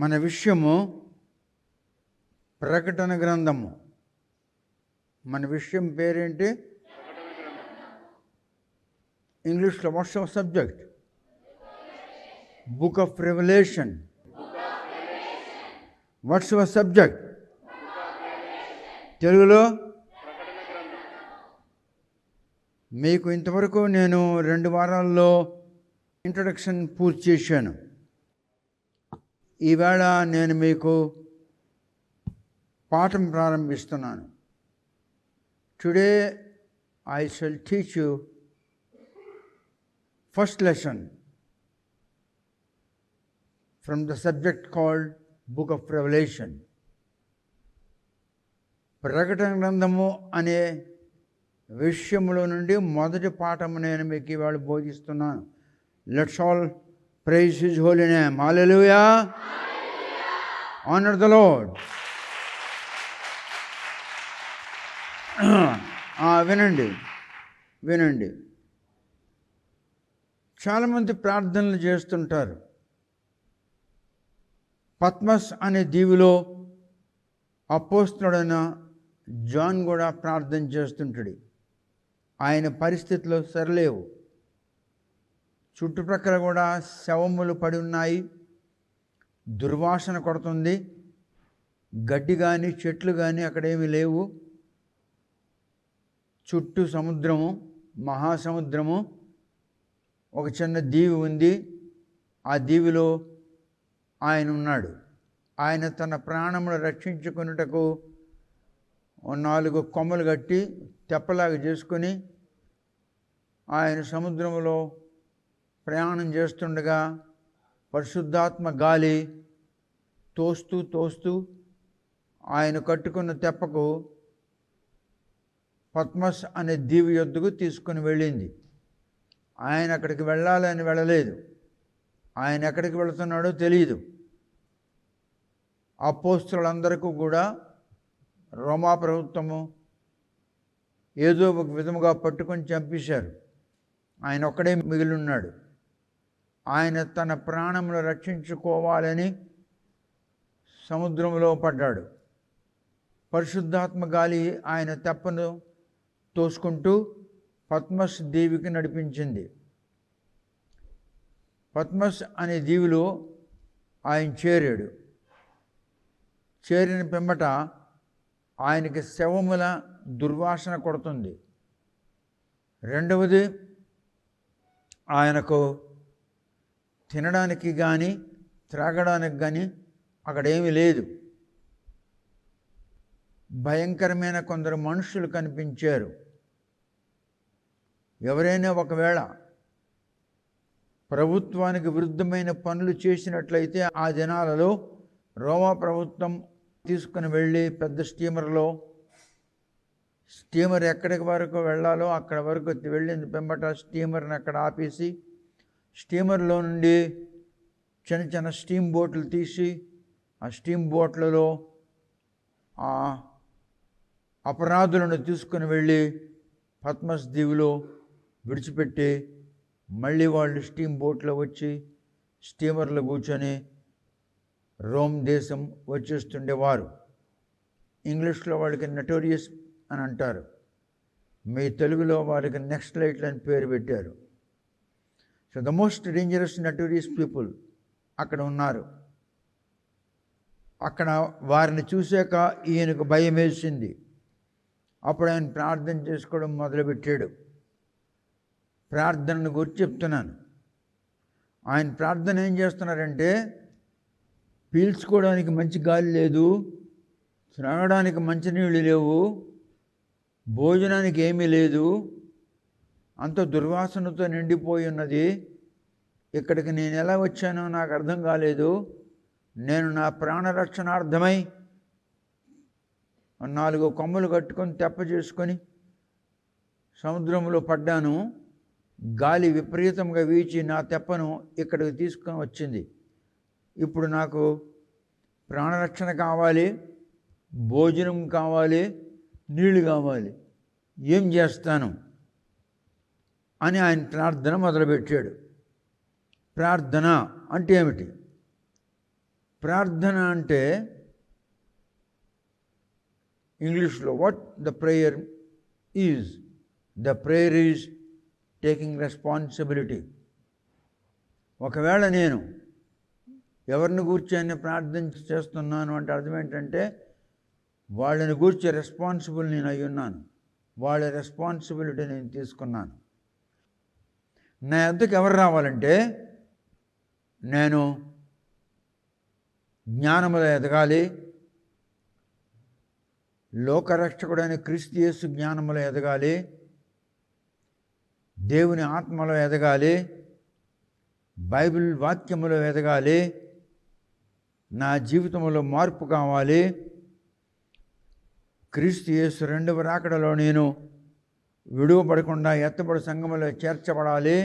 మన విషయము ప్రకటన గ్రంథము. మన విషయం పేరేంటి? ఇంగ్లీష్లో what's our subject? Book of revolution. What's our subject? తెలుగులో మీకు ఇంతవరకు నేను 2 వారాల్లో ఇంట్రడక్షన్ పూర్తి చేశాను. ఈవేళ నేను మీకు పాఠం ప్రారంభిస్తున్నాను. Today I shall teach you first lesson from the subject called book of revelation. ప్రకటన గ్రంథము అనే విషయంలో నుండి మొదటి పాఠము నేను మీకు ఇవాళ బోధిస్తున్నాను. Let's all praise his holy name. Hallelujah. Honour the Lord. వినండి. చాలామంది ప్రార్థనలు చేస్తుంటారు. పత్మస్ అనే దీవిలో అపోస్తలుడైన జాన్ కూడా ప్రార్థన చేస్తుంటాడు. ఆయన పరిస్థితులు సరిలేవు. చుట్టుప్రక్కల కూడా శవములు పడి ఉన్నాయి. దుర్వాసన కొడుతుంది. గడ్డి కానీ చెట్లు కానీ అక్కడేమీ లేవు. చుట్టూ సముద్రము, మహాసముద్రము. ఒక చిన్న దీవి ఉంది. ఆ దీవిలో ఆయన ఉన్నాడు. ఆయన తన ప్రాణమును రక్షించుకొనుటకు 4 కొమ్మలు కట్టి తెప్పలాగా చేసుకొని ఆయన సముద్రంలో ప్రయాణం చేస్తుండగా పరిశుద్ధాత్మ గాలి తోస్తూ ఆయన కట్టుకున్న తెప్పకు పద్మస్ అనే దీవి యొద్దకు తీసుకుని వెళ్ళింది. ఆయన అక్కడికి వెళ్ళాలని వెళ్ళలేదు. ఆయన ఎక్కడికి వెళుతున్నాడో తెలియదు. అపోస్తలులందరికీ కూడా రోమా ప్రభుత్వము ఏదో ఒక విధముగా పట్టుకొని చంపేశారు. ఆయన ఒక్కడే మిగిలి ఉన్నాడు. ఆయన తన ప్రాణమును రక్షించుకోవాలని సముద్రంలో పడ్డాడు. పరిశుద్ధాత్మ గాలి ఆయన తెప్పను తోసుకుంటూ పద్మస్ దీవికి నడిపించింది. పద్మస్ అనే దీవిలో ఆయన చేరాడు. చేరిన పిమ్మట ఆయనకి శవముల దుర్వాసన కొడుతుంది. రెండవది, ఆయనకు తినడానికి కానీ త్రాగడానికి కానీ అక్కడేమీ లేదు. భయంకరమైన కొందరు మనుషులు కనిపించారు. ఎవరైనా ఒకవేళ ప్రభుత్వానికి విరుద్ధమైన పనులు చేసినట్లయితే ఆ దినాలలో రోమా ప్రభుత్వం తీసుకుని వెళ్ళి పెద్ద స్టీమర్ ఎక్కడికి వరకు వెళ్ళాలో అక్కడ వరకు వెళ్ళింది. పిమ్మట స్టీమర్ని అక్కడ ఆపేసి స్టీమర్లో నుండి చిన్న స్టీమ్ బోట్లు తీసి ఆ స్టీమ్ బోట్లలో ఆ అపరాధులను తీసుకుని వెళ్ళి పద్మస్ దీవిలో విడిచిపెట్టి మళ్ళీ వాళ్ళు స్టీమ్ బోట్లో వచ్చి స్టీమర్లో కూర్చొని రోమ్ దేశం వచ్చేస్తుండేవారు. ఇంగ్లీష్లో వాళ్ళకి నటోరియస్ అని అంటారు. మీ తెలుగులో వాళ్ళకి నెక్స్ట్ లైట్లు అని పేరు పెట్టారు. So the most dangerous notorious people అక్కడ ఉన్నారు. అక్కడ వారిని చూశాక ఈయనకు భయం వేసింది. అప్పుడు ఆయన ప్రార్థన చేసుకోవడం మొదలుపెట్టాడు. ప్రార్థనను గురించి చెప్తున్నాను. ఆయన ప్రార్థన ఏం చేస్తున్నారంటే, పీల్చుకోవడానికి మంచి గాలి లేదు, త్రాగడానికి మంచినీళ్ళు లేవు, భోజనానికి ఏమీ లేదు, అంత దుర్వాసనతో నిండిపోయి ఉన్నది. ఇక్కడికి నేను ఎలా వచ్చానో నాకు అర్థం కాలేదు. నేను నా ప్రాణరక్షణార్థమై 4 కొమ్మలు కట్టుకొని తెప్ప చేసుకొని సముద్రంలో పడ్డాను. గాలి విపరీతంగా వీచి నా తెప్పను ఇక్కడికి తీసుకొని వచ్చింది. ఇప్పుడు నాకు ప్రాణరక్షణ కావాలి, భోజనం కావాలి, నీళ్లు కావాలి. ఏం చేస్తాను అని ఆయన ప్రార్థన మొదలుపెట్టాడు. ప్రార్థన అంటే ఏమిటి? ప్రార్థన అంటే ఇంగ్లీష్లో what the prayer is. The prayer is taking responsibility. ఒకవేళ నేను ఎవరిని గూర్చి ప్రార్థన చేస్తున్నాను అంటే అర్థం ఏంటంటే వాళ్ళని గూర్చి రెస్పాన్సిబుల్ నేను అయి ఉన్నాను, వాళ్ళ రెస్పాన్సిబిలిటీ నేను తీసుకున్నాను. నా వద్దకు ఎవరు రావాలంటే నేను జ్ఞానములో ఎదగాలి, లోకరక్షకుడైన క్రీస్తు యేసు జ్ఞానములో ఎదగాలి, దేవుని ఆత్మలో ఎదగాలి, బైబిల్ వాక్యములో ఎదగాలి, నా జీవితంలో మార్పు కావాలి, క్రీస్తు యేసు రెండవ రాకడలో నేను విడువపడకుండా ఎత్తబడి సంఘములో చేర్చబడాలి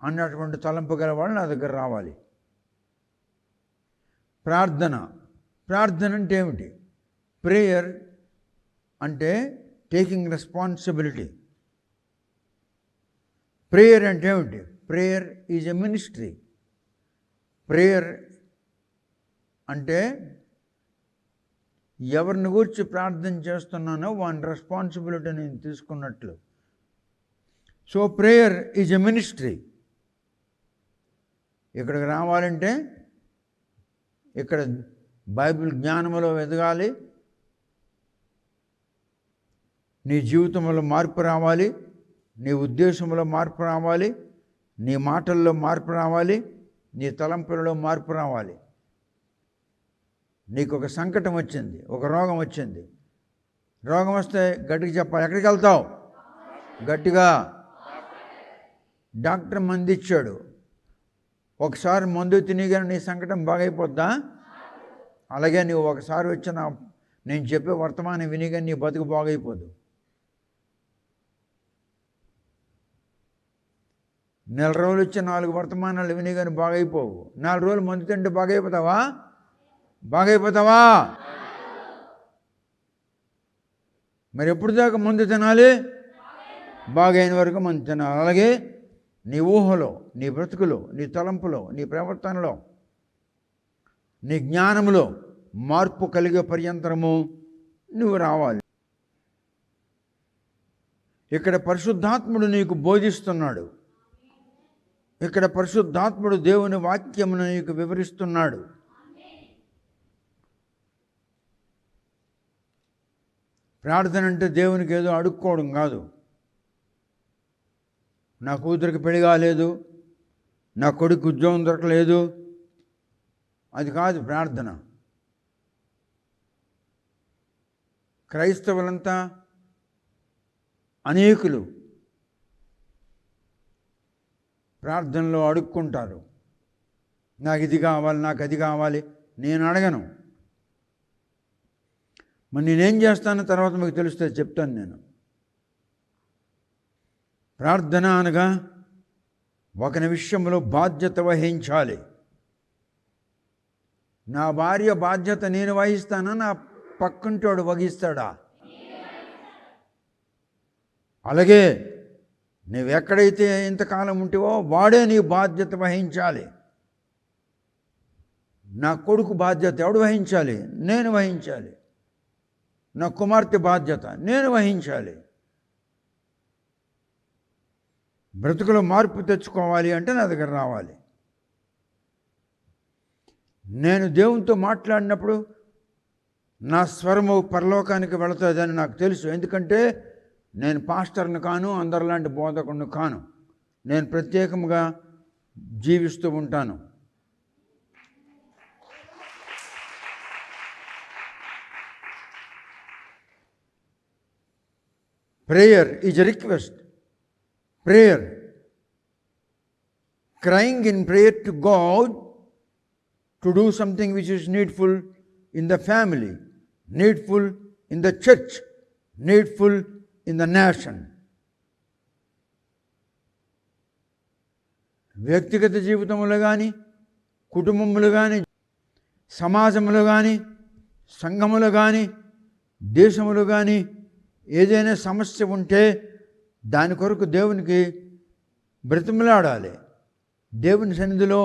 అన్నటువంటి తలంపు గల వాళ్ళు నా దగ్గర రావాలి. ప్రార్థన అంటే ఏమిటి? ప్రేయర్ అంటే టేకింగ్ రెస్పాన్సిబిలిటీ. ప్రేయర్ అంటే ఏమిటి? Prayer is a ministry. Prayer అంటే ఎవరిని గురించి ప్రార్థన చేస్తున్నానో వాని రెస్పాన్సిబిలిటీ నేను తీసుకున్నట్లు. So prayer is a ministry. ఇక్కడికి రావాలంటే ఇక్కడ బైబిల్ జ్ఞానములో ఎదగాలి, నీ జీవితంలో మార్పు రావాలి, నీ ఉద్దేశంలో మార్పు రావాలి, నీ మాటల్లో మార్పు రావాలి, నీ తలంపులలో మార్పు రావాలి. నీకు ఒక సంకటం వచ్చింది, ఒక రోగం వచ్చింది. రోగం వస్తే గట్టిగా చెప్పాలి. ఎక్కడికి వెళ్తావు? గట్టిగా. డాక్టర్ మందు ఇచ్చాడు, ఒకసారి మందు తినగానే నీ సంకటం బాగైపోద్దా? అలాగే నువ్వు ఒకసారి వచ్చిన నేను చెప్పే వర్తమానం వినిగా నీ బతుకు బాగైపోదు. నెల రోజులు వచ్చి 4 వర్తమానాలు వినిగాని బాగైపోవు. 4 రోజులు మందు తింటే బాగైపోతావా? మరి ఎప్పుడు దాకా మందు తినాలి? బాగైన వరకు మందు తినాలి. అలాగే నీ ఊహలో, నీ బ్రతుకులో, నీ తలంపులో, నీ ప్రవర్తనలో, నీ జ్ఞానములో మార్పు కలిగే పర్యంతరము నువ్వు రావాలి. ఇక్కడ పరిశుద్ధాత్ముడు నీకు బోధిస్తున్నాడు. ఇక్కడ పరిశుద్ధాత్ముడు దేవుని వాక్యమును నీకు వివరిస్తున్నాడు. ప్రార్థన అంటే దేవునికి ఏదో అడుక్కోవడం కాదు. నా కూతురికి పెళ్లి కాలేదు, నా కొడుకు ఉద్యోగం దొరకలేదు, అది కాదు ప్రార్థన. క్రైస్తవులంతా అనేకులు ప్రార్థనలో అడుక్కుంటారు. నాకు ఇది కావాలి, నాకు అది కావాలి. నేను అడగను. మరి నేనేం చేస్తానో తర్వాత మీకు తెలుస్తుంది, చెప్తాను నేను. ప్రార్థన అనగా ఒకని విషయంలో బాధ్యత వహించాలి. నా భార్య బాధ్యత నేను వహిస్తానా, నా పక్కంటోడు వహిస్తాడా? అలాగే నువ్వెక్కడైతే ఇంతకాలం ఉంటేవో వాడే నీ బాధ్యత వహించాలి. నా కొడుకు బాధ్యత ఎవడు వహించాలి? నేను వహించాలి. నా కుమార్తె బాధ్యత నేను వహించాలి. బ్రతుకులో మార్పు తెచ్చుకోవాలి అంటే నా దగ్గర రావాలి. నేను దేవునితో మాట్లాడినప్పుడు నా స్వరము పరలోకానికి వెళుతుందని నాకు తెలుసు. ఎందుకంటే నేను పాస్టర్ని కాను, అందరిలాంటి బోధకుడిని కాను. నేను ప్రత్యేకంగా జీవిస్తూ ఉంటాను. Prayer is a request. Prayer. Crying in prayer to God to do something which is needful in the family, needful in the church, needful in the nation. వ్యక్తిగత జీవితంలో కానీ, కుటుంబంలో కానీ, సమాజంలో కానీ, సంఘములో కానీ, దేశంలో కానీ ఏదైనా సమస్య ఉంటే దాని కొరకు దేవునికి బ్రతిమలాడాలి. దేవుని సన్నిధిలో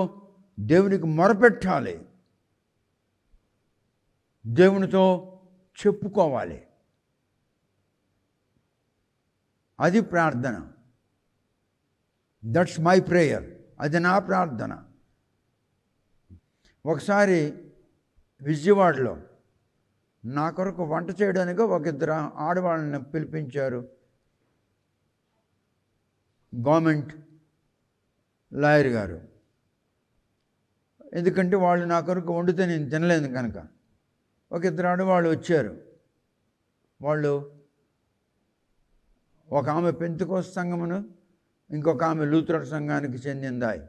దేవునికి మొరపెట్టాలి. దేవునితో చెప్పుకోవాలి. అది ప్రార్థన. That's my prayer. అది నా ప్రార్థన. ఒకసారి విజయవాడలో నా కొరకు వంట చేయడానికి ఒక ఇద్దరు ఆడవాళ్ళని పిలిపించారు. గవర్నమెంట్ లాయర్ గారు. ఎందుకంటే వాళ్ళు నా కొరకు వండితే నేను తినలేదు కనుక ఒక ఇద్దరు ఆడవాళ్ళు వచ్చారు. వాళ్ళు ఒక ఆమె పెంతెకోస్తు సంఘమును, ఇంకొక ఆమె లూథరన్ సంఘానికి చెందిందాయి.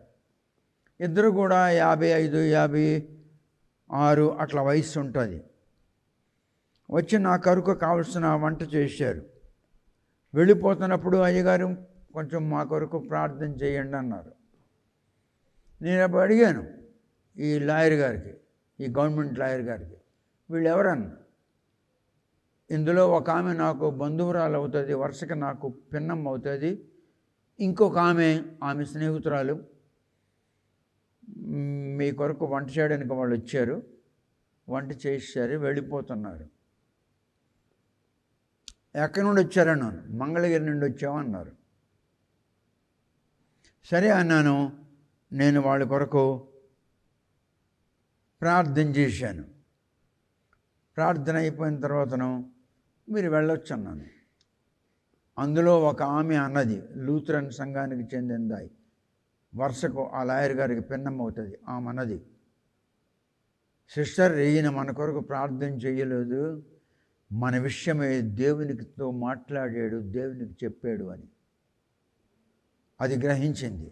ఇద్దరు కూడా 55, 56 అట్లా వయసు ఉంటుంది. వచ్చి నా కొరకు కావలసిన వంట చేశారు. వెళ్ళిపోతున్నప్పుడు అయ్యగారు కొంచెం మా కొరకు ప్రార్థన చేయండి అన్నారు. నేను అప్పుడు అడిగాను ఈ లాయర్ గారికి, ఈ గవర్నమెంట్ లాయర్ గారికి, వీళ్ళు ఎవరన్నా. ఇందులో ఒక ఆమె నాకు బంధువురాలు అవుతుంది, వరుసకి నాకు పిన్నం అవుతుంది. ఇంకొక ఆమె స్నేహితురాలు. మీ కొరకు వంట చేయడానికి వాళ్ళు వచ్చారు, వంట చేశారు, వెళ్ళిపోతున్నారు. ఎక్కడి నుండి వచ్చారన్నాను. మంగళగిరి నుండి వచ్చామన్నారు. సరే అన్నాను. నేను వాళ్ళ కొరకు ప్రార్థన చేశాను. ప్రార్థన అయిపోయిన తర్వాతను మీరు వెళ్ళొచ్చు అన్నాను. అందులో ఒక ఆమె అన్నది, లూథరన్ సంఘానికి చెందిందాయి, వరుసకు ఆ లాయర్ గారికి పిన్నమ్మ అవుతుంది. ఆమె అన్నది, సిస్టర్, ఈయన మన కొరకు ప్రార్థన చేయలేదు, మన విషయమే దేవునితో మాట్లాడాడు, దేవునికి చెప్పాడు అని. అది గ్రహించింది.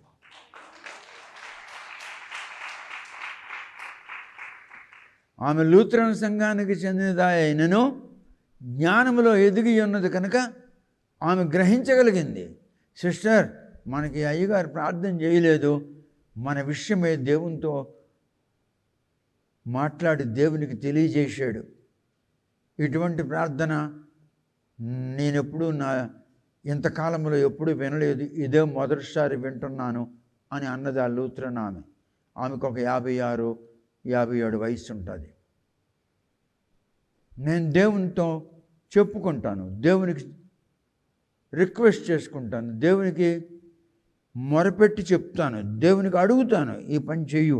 ఆమె లూథరన్ సంఘానికి చెందినదాయనను జ్ఞానములో ఎదిగి ఉన్నది కనుక ఆమె గ్రహించగలిగింది. సిస్టర్, మనకి అయ్యగారు ప్రార్థన చేయలేదు, మన విషయమే దేవునితో మాట్లాడి దేవునికి తెలియజేశాడు. ఇటువంటి ప్రార్థన నేనెప్పుడు ఇంతకాలంలో ఎప్పుడు వినలేదు, ఇదే మొదటిసారి వింటున్నాను అని అన్నది ఆ లూథరన్ ఆమె. ఆమెకు ఒక 56, 57 వయసు ఉంటుంది. నేను దేవునితో చెప్పుకుంటాను, దేవునికి రిక్వెస్ట్ చేసుకుంటాను, దేవునికి మొరపెట్టి చెప్తాను, దేవునికి అడుగుతాను, ఈ పని చెయ్యు,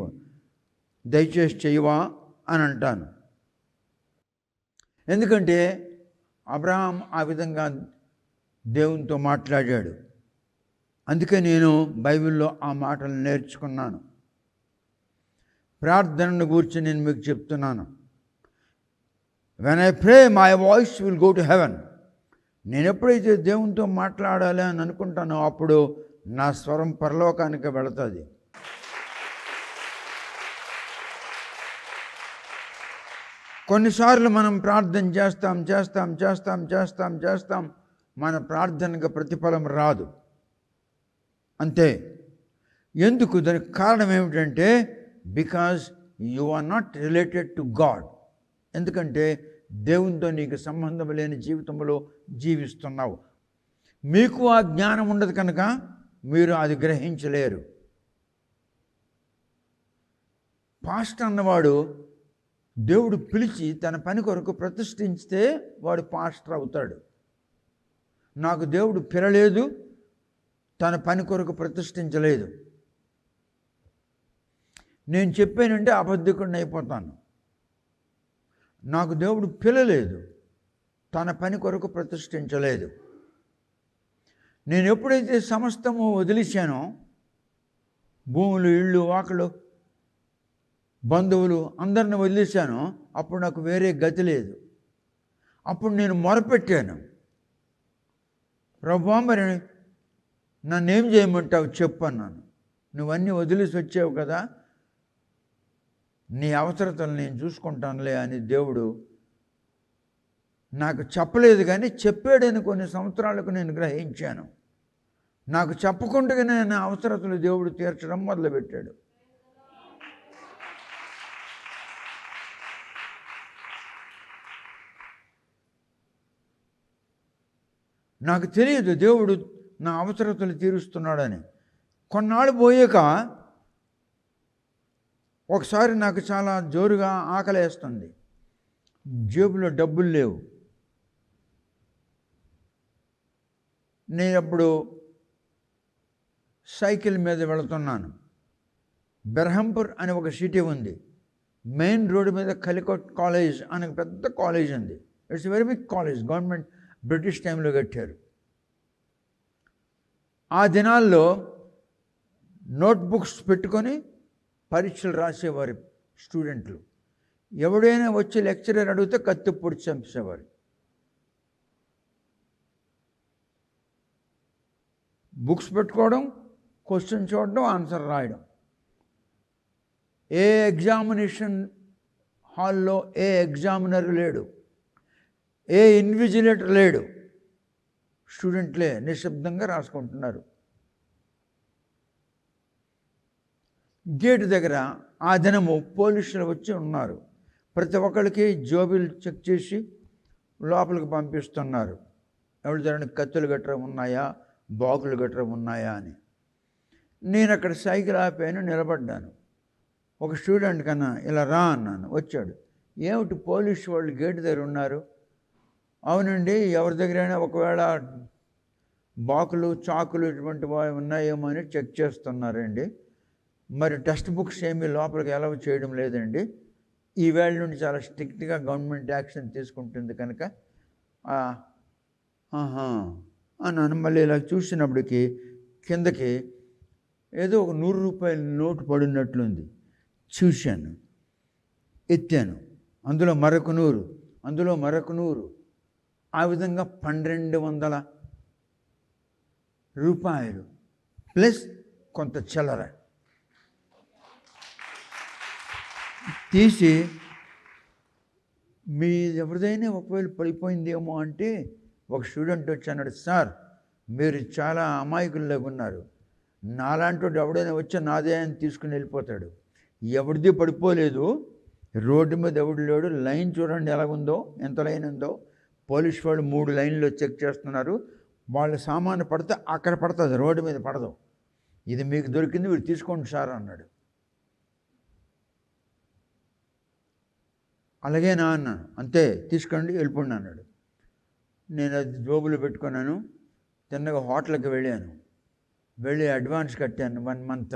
దయచేసి చెయ్యవా అని అంటాను. ఎందుకంటే అబ్రహాం ఆ విధంగా దేవునితో మాట్లాడాడు. అందుకే నేను బైబిల్లో ఆ మాటలు నేర్చుకున్నాను. ప్రార్థనను గురించి నేను మీకు చెప్తున్నాను. When I pray my voice will go to heaven. నేను ఎప్పుడైతే దేవునితో మాట్లాడాలి అని అనుకుంటానో అప్పుడు నా స్వరం పరలోకానికి వెళుతుంది. కొన్నిసార్లు మనం ప్రార్థన చేస్తాం, మన ప్రార్థనకు ప్రతిఫలం రాదు. అంతే. ఎందుకు? దానికి కారణం ఏమిటంటే because you are not related to God. ఎందుకంటే దేవునితో నీకు సంబంధం లేని జీవితంలో జీవిస్తున్నావు. మీకు ఆ జ్ఞానం ఉండదు కనుక మీరు అది గ్రహించలేరు. పాస్టర్ అన్నవాడు దేవుడు పిలిచి తన పని కొరకు ప్రతిష్ఠించితే వాడు పాస్టర్ అవుతాడు. నాకు దేవుడు పిలలేదు, తన పని కొరకు ప్రతిష్ఠించలేదు. నేను చెప్పానంటే అబద్ధికుడిని అయిపోతాను. నాకు దేవుడు పిలలేదు, తన పని కొరకు ప్రతిష్ఠించలేదు. నేను ఎప్పుడైతే సమస్తము వదిలేశానో, భూములు, ఇళ్ళు, వాకలు, బంధువులు అందరిని వదిలేశానో, అప్పుడు నాకు వేరే గతి లేదు. అప్పుడు నేను మొరపెట్టాను, ప్రభువా, మరి నన్నేం చేయమంటావు చెప్పు అన్నాను. నువ్వన్నీ వదిలేసి వచ్చావు కదా, నీ అవసరతలు నేను చూసుకుంటానులే అని దేవుడు నాకు చెప్పలేదు, కానీ చెప్పాడని కొన్ని సంవత్సరాలకు నేను గ్రహించాను. నాకు చెప్పకుండానే నా అవసరతలు దేవుడు తీర్చడం మొదలుపెట్టాడు. నాకు తెలియదు దేవుడు నా అవసరతలు తీరుస్తున్నాడని. కొన్నాళ్ళు పోయాక ఒకసారి నాకు చాలా జోరుగా ఆకలేస్తుంది. జేబులో డబ్బులు లేవు. నేను అప్పుడు సైకిల్ మీద వెళుతున్నాను. బెర్హంపూర్ అని ఒక సిటీ ఉంది. మెయిన్ రోడ్డు మీద కలికోట్ కాలేజ్ అనే పెద్ద కాలేజ్ ఉంది. It's very big college. Government British టైంలో కట్టారు. ఆ దినాల్లో నోట్బుక్స్ పెట్టుకొని పరీక్షలు రాసేవారు స్టూడెంట్లు. ఎవడైనా వచ్చి లెక్చరర్ అడిగితే కత్తి పొడి చంపేసేవారు. బుక్స్ పెట్టుకోవడం, క్వశ్చన్ చూడడం, ఆన్సర్ రాయడం. ఏ ఎగ్జామినేషన్ హాల్లో ఏ ఎగ్జామినర్ లేడు, ఏ ఇన్విజిలేటర్ లేడు. స్టూడెంట్లే నిశ్శబ్దంగా రాసుకుంటున్నారు. గేటు దగ్గర ఆ దినము పోలీసులు వచ్చి ఉన్నారు. ప్రతి ఒక్కరికి జోబీలు చెక్ చేసి లోపలికి పంపిస్తున్నారు. ఎవరి దగ్గర కత్తులు గట్రా ఉన్నాయా, బాకులు గట్రా ఉన్నాయా అని. నేను అక్కడ సైకిల్ ఆపాను, నిలబడ్డాను. ఒక స్టూడెంట్ కన్నా ఇలా రా అన్నాను. వచ్చాడు. ఏమిటి పోలీసు వాళ్ళు గేటు దగ్గర ఉన్నారు? అవునండి, ఎవరి దగ్గరైనా ఒకవేళ బాకులు, చాకులు ఇటువంటివి ఉన్నాయేమో అని చెక్ చేస్తున్నారండి. మరి టెక్స్ట్ బుక్స్ ఏమీ లోపలికి అలౌ చేయడం లేదండి. ఈవేళ నుండి చాలా స్ట్రిక్ట్గా గవర్నమెంట్ యాక్షన్ తీసుకుంటుంది కనుక అన్నాను. మళ్ళీ ఇలా చూసినప్పటికీ కిందకి ఏదో ఒక 100 రూపాయల నోటు పడినట్లుంది. చూశాను, ఎత్తాను. అందులో మరొక 100, అందులో మరొక 100. ఆ విధంగా 1200 రూపాయలు ప్లస్ కొంత చిల్లర తీసి, మీ ఎవరిదైనా ఒకవేళ పడిపోయిందేమో అంటే ఒక స్టూడెంట్ వచ్చి అన్నాడు, సార్ మీరు చాలా అమాయకుల్లాగా ఉన్నారు. నాలాంటి ఎవడైనా వచ్చి నాదే అని తీసుకుని వెళ్ళిపోతాడు. ఎవరిది పడిపోలేదు, రోడ్డు మీద ఎవడు లేడు. లైన్ చూడండి ఎలాగుందో, ఎంత లైన్ ఉందో. పోలీసు వాళ్ళు 3 లైన్లో చెక్ చేస్తున్నారు. వాళ్ళ సామాను పడితే అక్కడ పడుతుంది, రోడ్డు మీద పడదు. ఇది మీకు దొరికింది, మీరు తీసుకోండి సార్ అన్నాడు. అలాగేనా అన్నాను. అంతే, తీసుకోండి, వెళ్ళిపోండి అన్నాడు. నేను అది జోబులో పెట్టుకున్నాను. తిన్నగా హోటల్కి వెళ్ళాను. వెళ్ళి అడ్వాన్స్ కట్టాను 1 month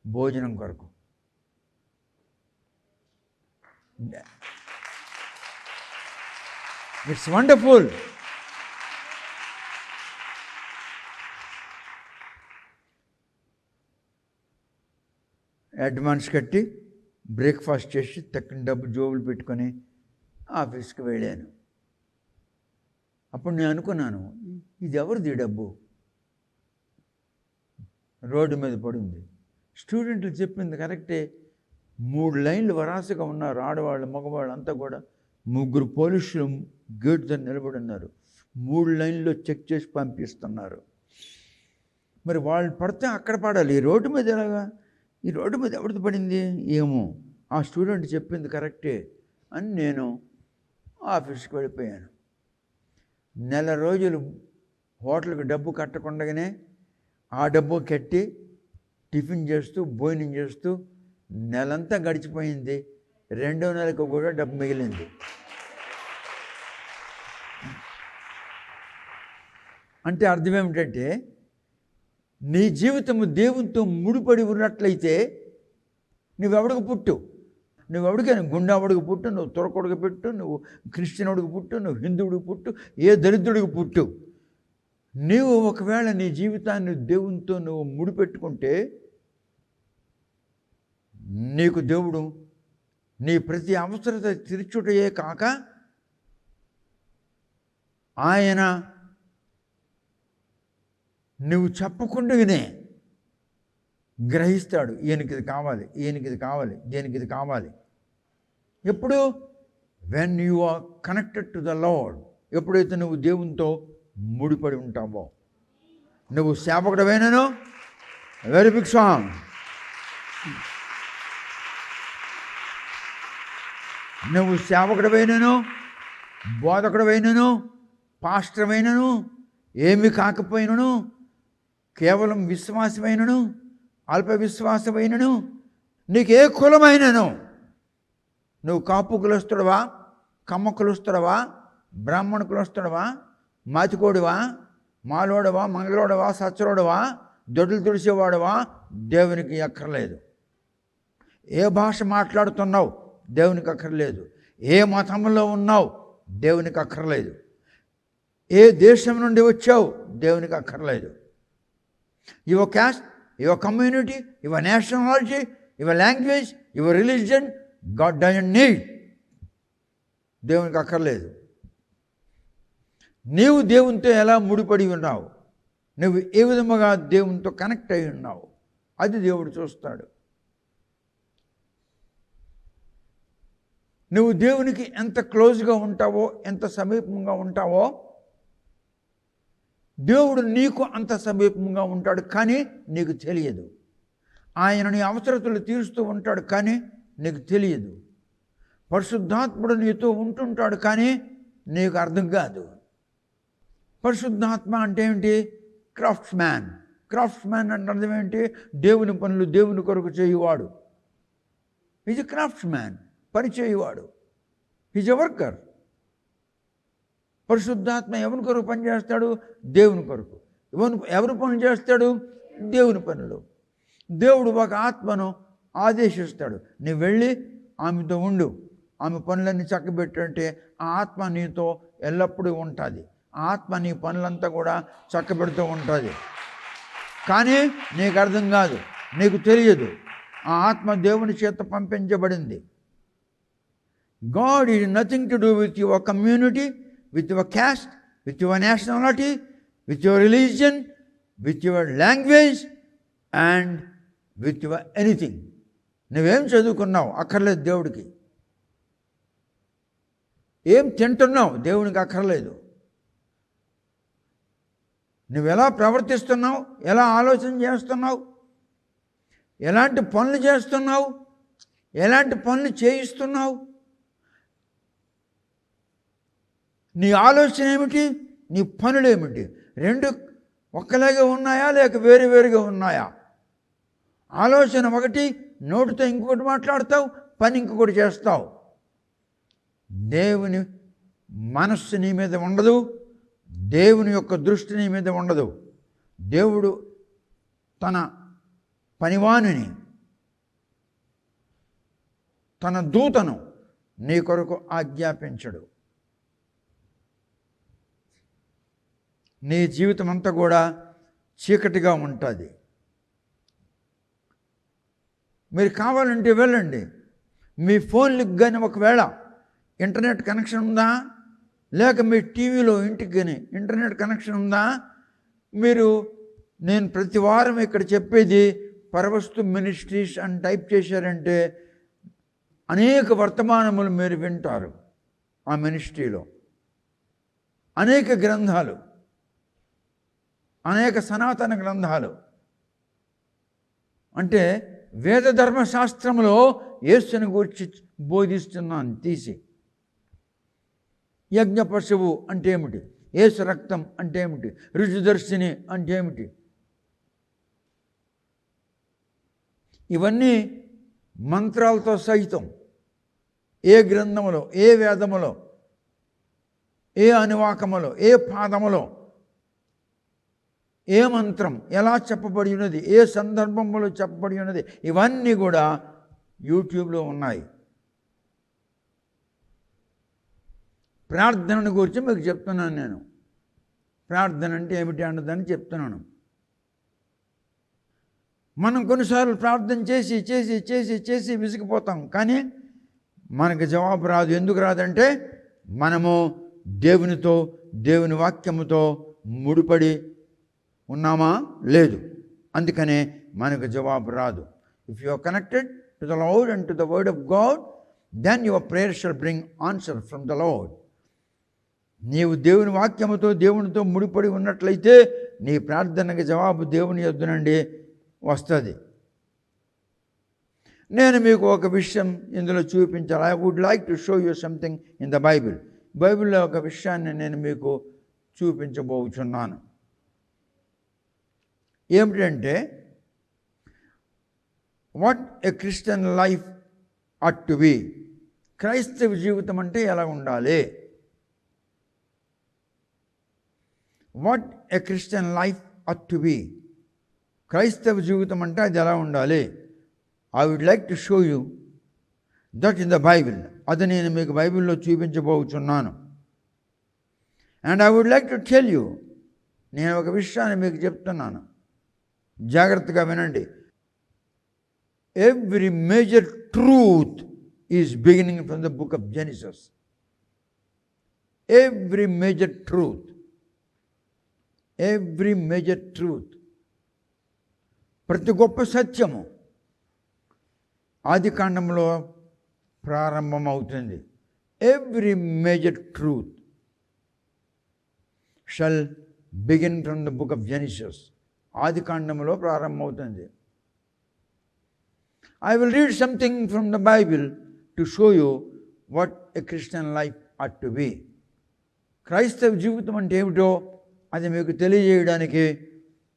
భోజనం కొరకు. It's wonderful. అడ్వాన్స్ కట్టి బ్రేక్ఫాస్ట్ చేసి తక్కిన డబ్బు జోబులు పెట్టుకొని ఆఫీస్కి వెళ్ళాను. అప్పుడు నేను అనుకున్నాను, ఇది ఎవరిది డబ్బు? రోడ్డు మీద పడింది. స్టూడెంట్లు చెప్పింది కరెక్టే. 3 లైన్లు వరాసగా ఉన్నారు, ఆడవాళ్ళు మగవాళ్ళు అంతా కూడా. 3 పోలీసులు గేట్ దగ్గర నిలబడి ఉన్నారు. 3 లైన్లో చెక్ చేసి పంపిస్తున్నారు. మరి వాళ్ళు పడితే అక్కడ పడాలి, ఈ రోడ్డు మీద ఎలాగా? ఈ రోడ్డు మీద ఎవరిది పడింది ఏమో. ఆ స్టూడెంట్ చెప్పింది కరెక్టే అని నేను ఆఫీస్కి వెళ్ళిపోయాను. 1 నెల రోజులు హోటల్కి డబ్బు కట్టకుండానే ఆ డబ్బు కట్టి టిఫిన్ చేస్తూ భోజనం చేస్తూ నెలంతా గడిచిపోయింది. 2వ నెలకు కూడా డబ్బు మిగిలింది. అంటే అర్థం ఏమిటంటే, నీ జీవితము దేవునితో ముడిపడి ఉన్నట్లయితే నువ్వెవడికి పుట్టు, నువ్వెవడికైనా గుండావడికి పుట్టు, నువ్వు తురకొడికి పుట్టు, నువ్వు క్రిస్టియనుడికి పుట్టు, నువ్వు హిందువుడికి పుట్టు, ఏ దరిద్రుడికి పుట్టు, నీవు ఒకవేళ నీ జీవితాన్ని దేవునితో నువ్వు ముడిపెట్టుకుంటే నీకు దేవుడు నీ ప్రతి అవసరత తీర్చుటయే కాక ఆయన నువ్వు చెప్పకుండానే గ్రహిస్తాడు. ఈయనకి ఇది కావాలి, ఈయనకి ఇది కావాలి, దేనికి ఇది కావాలి. ఎప్పుడు? When you are connected to the Lord. ఎప్పుడైతే నువ్వు దేవునితో ముడిపడి ఉంటావో. నువ్వు సేవకుడవైనను, వెరీ బిగ్ సాంగ్, నువ్వు సేవకుడవైనను, బోధకుడవైనను, పాస్టర్వైనను, ఏమి కాకపోయినను, కేవలం విశ్వాసమైనను, అల్ప విశ్వాసమైనను, నీకు ఏ కులమైనను, నువ్వు కాపు కులస్తుడవా, కమ్మ కులుస్తాడవా, బ్రాహ్మణ కులుస్తాడవా, మాతికోడివా, మాలోడవా, మంగళోడవా, సచ్చరోడవా, దొడ్లు తుడిసేవాడవా, దేవునికి అక్కర్లేదు. ఏ భాష మాట్లాడుతున్నావు, దేవునికి అక్కర్లేదు. ఏ మతంలో ఉన్నావు, దేవునికి అక్కర్లేదు. ఏ దేశం నుండి వచ్చావు, దేవునికి అక్కర్లేదు. Your caste, your community, your nationality, your language, your religion, God doesn't need. దేవునికి అక్కర్లేదు. నీవు దేవునితో ఎలా ముడిపడి ఉన్నావు, నువ్వు ఏ విధముగా దేవునితో కనెక్ట్ అయి ఉన్నావు, అది దేవుడు చూస్తాడు. నువ్వు దేవునికి ఎంత క్లోజ్గా ఉంటావో, ఎంత సమీపంగా ఉంటావో, దేవుడు నీకు అంత సమీపంగా ఉంటాడు. కానీ నీకు తెలియదు. ఆయన నీ అవసరతలు తీరుస్తూ ఉంటాడు, కానీ నీకు తెలియదు. పరిశుద్ధాత్ముడు నీతో ఉంటుంటాడు, కానీ నీకు అర్థం కాదు. పరిశుద్ధాత్మ అంటే ఏంటి? Crafts man. క్రాఫ్ట్స్ మ్యాన్ అంటే అర్థం ఏంటి? దేవుని పనులు దేవుని కొరకు చేయువాడు. ఈజ్ ఎ క్రాఫ్ట్స్ మ్యాన్, పని చేయువాడు. Is a worker. పరిశుద్ధాత్మ ఎవరి కొరకు పని చేస్తాడు? దేవుని కొరకు. ఎవరు పనులు చేస్తాడు? దేవుని పనులు. దేవుడు ఒక ఆత్మను ఆదేశిస్తాడు, నీవు వెళ్ళి ఆమెతో ఉండు, ఆమె పనులన్నీ చక్కబెట్టంటే ఆ ఆత్మ నీతో ఎల్లప్పుడూ ఉంటుంది. ఆ ఆత్మ నీ పనులంతా కూడా చక్కబెడుతూ ఉంటుంది. కానీ నీకు అర్థం కాదు, నీకు తెలియదు. ఆ ఆత్మ దేవుని చేత పంపించబడింది. God is nothing to do with your community, with your caste, with your nationality, with your religion, with your language and with your anything. నువ్వేం చదువుకున్నావు అక్కర్లేదు దేవుడికి. ఏం తింటున్నావు దేవునికి అక్కర్లేదు. నువ్వెలా ప్రవర్తిస్తున్నావు, ఎలా ఆలోచన చేస్తున్నావు, ఎలాంటి పనులు చేస్తున్నావు, ఎలాంటి పనులు చేయిస్తున్నావు, నీ ఆలోచన ఏమిటి, నీ పనులు ఏమిటి, రెండు ఒక్కలాగే ఉన్నాయా లేక వేరు వేరుగా ఉన్నాయా? ఆలోచన ఒకటి, నోటితో ఇంకొకటి మాట్లాడతావు, పని ఇంకొకటి చేస్తావు. దేవుని మనస్సు నీ మీద ఉండదు, దేవుని యొక్క దృష్టి నీ మీద ఉండదు. దేవుడు తన పనివాణిని, తన దూతను నీ కొరకు ఆజ్ఞాపించడు. నీ జీవితం అంతా కూడా చీకటిగా ఉంటుంది. మీరు కావాలంటే వెళ్ళండి, మీ ఫోన్లకు కానీ ఒకవేళ ఇంటర్నెట్ కనెక్షన్ ఉందా, లేక మీ టీవీలో ఇంటికి కానీ ఇంటర్నెట్ కనెక్షన్ ఉందా, మీరు నేను ప్రతి వారం ఇక్కడ చెప్పేది పరవస్తు మినిస్ట్రీస్ అని టైప్ చేశారంటే అనేక వర్తమానములు మీరు వింటారు. ఆ మినిస్ట్రీలో అనేక గ్రంథాలు, అనేక సనాతన గ్రంథాలు, అంటే వేద ధర్మశాస్త్రంలో యేసుని గురించి బోధిస్తున్నాను తీసి. యజ్ఞ పశువు అంటే ఏమిటి, యేసు రక్తం అంటే ఏమిటి, రుజుదర్శిని అంటే ఏమిటి, ఇవన్నీ మంత్రాలతో సహితం ఏ గ్రంథములో, ఏ వేదములో, ఏ అనువాకములో, ఏ పాదములో ఏ మంత్రం ఎలా చెప్పబడి ఉన్నది, ఏ సందర్భంలో చెప్పబడి ఉన్నది, ఇవన్నీ కూడా యూట్యూబ్లో ఉన్నాయి. ప్రార్థనను గురించి మీకు చెప్తున్నాను నేను. ప్రార్థన అంటే ఏమిటి అన్నదని చెప్తున్నాను. మనం కొన్నిసార్లు ప్రార్థన చేసి చేసి చేసి చేసి విసిగిపోతాం, కానీ మనకు జవాబు రాదు. ఎందుకు రాదంటే మనము దేవునితో, దేవుని వాక్యముతో ముడిపడి ఉన్నామా లేదు, అందుకనే మనకు జవాబు రాదు. If you are connected to the Lord and to the word of God, then your prayer shall bring answer from the Lord. నీవు దేవుని వాక్యముతో, దేవునితో ముడిపడి ఉన్నట్లయితే నీ ప్రార్థనకి జవాబు దేవుని యొద్ద నుండి వస్తుంది. నేను మీకు ఒక విషయం ఇందులో చూపించాలి. I would like to show you something in the Bible. బైబిల్లో ఒక విషయాన్ని నేను మీకు చూపించబోతున్నాను. ఏమిటంటే, what a Christian life ought to be. క్రైస్తవ జీవితం అంటే ఎలా ఉండాలి? What a Christian life ought to be. క్రైస్తవ జీవితం అంటే అది ఎలా ఉండాలి? I would like to show you that in the Bible. అది నేను మీకు బైబిల్లో చూపించబోతున్నాను. And I would like to tell you, నేను ఒక విషయాన్ని మీకు చెప్తున్నాను, జాగ్రత్తగా వినండి. Every major truth is beginning from the book of genesis. Every major truth, every major truth, ప్రతి గొప్ప సత్యము ఆది కాండంలో ప్రారంభమవుతుంది. Every major truth shall begin from the book of genesis. ఆది కాండంలో ప్రారంభమవుతుంది. I will read something from the Bible to show you what a Christian life ought to be. క్రైస్తవ జీవితం అంటే ఏమిటో అది మీకు తెలియజేయడానికి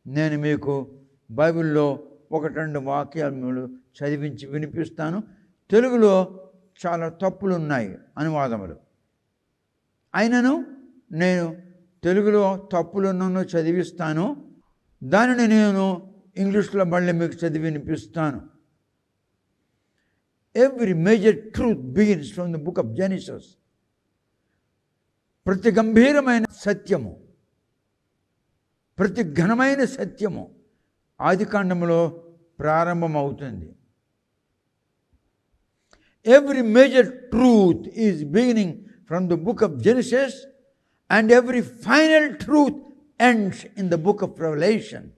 నేను మీకు బైబిల్లో 1-2 వాక్యాలు చదివించి వినిపిస్తాను. తెలుగులో చాలా తప్పులు ఉన్నాయి అనువాదములు. అయినను నేను తెలుగులో తప్పులను చదివిస్తాను. దానిని నేను ఇంగ్లీష్లో మళ్ళీ మీకు చదివి వినిపిస్తాను. Every major truth begins from the book of genesis. ప్రతి గంభీరమైన సత్యము, ప్రతి ఘనమైన సత్యము ఆది కాండములో ప్రారంభమవుతుంది. Every major truth is beginning from the book of Genesis and every final truth ends in the book of revolution.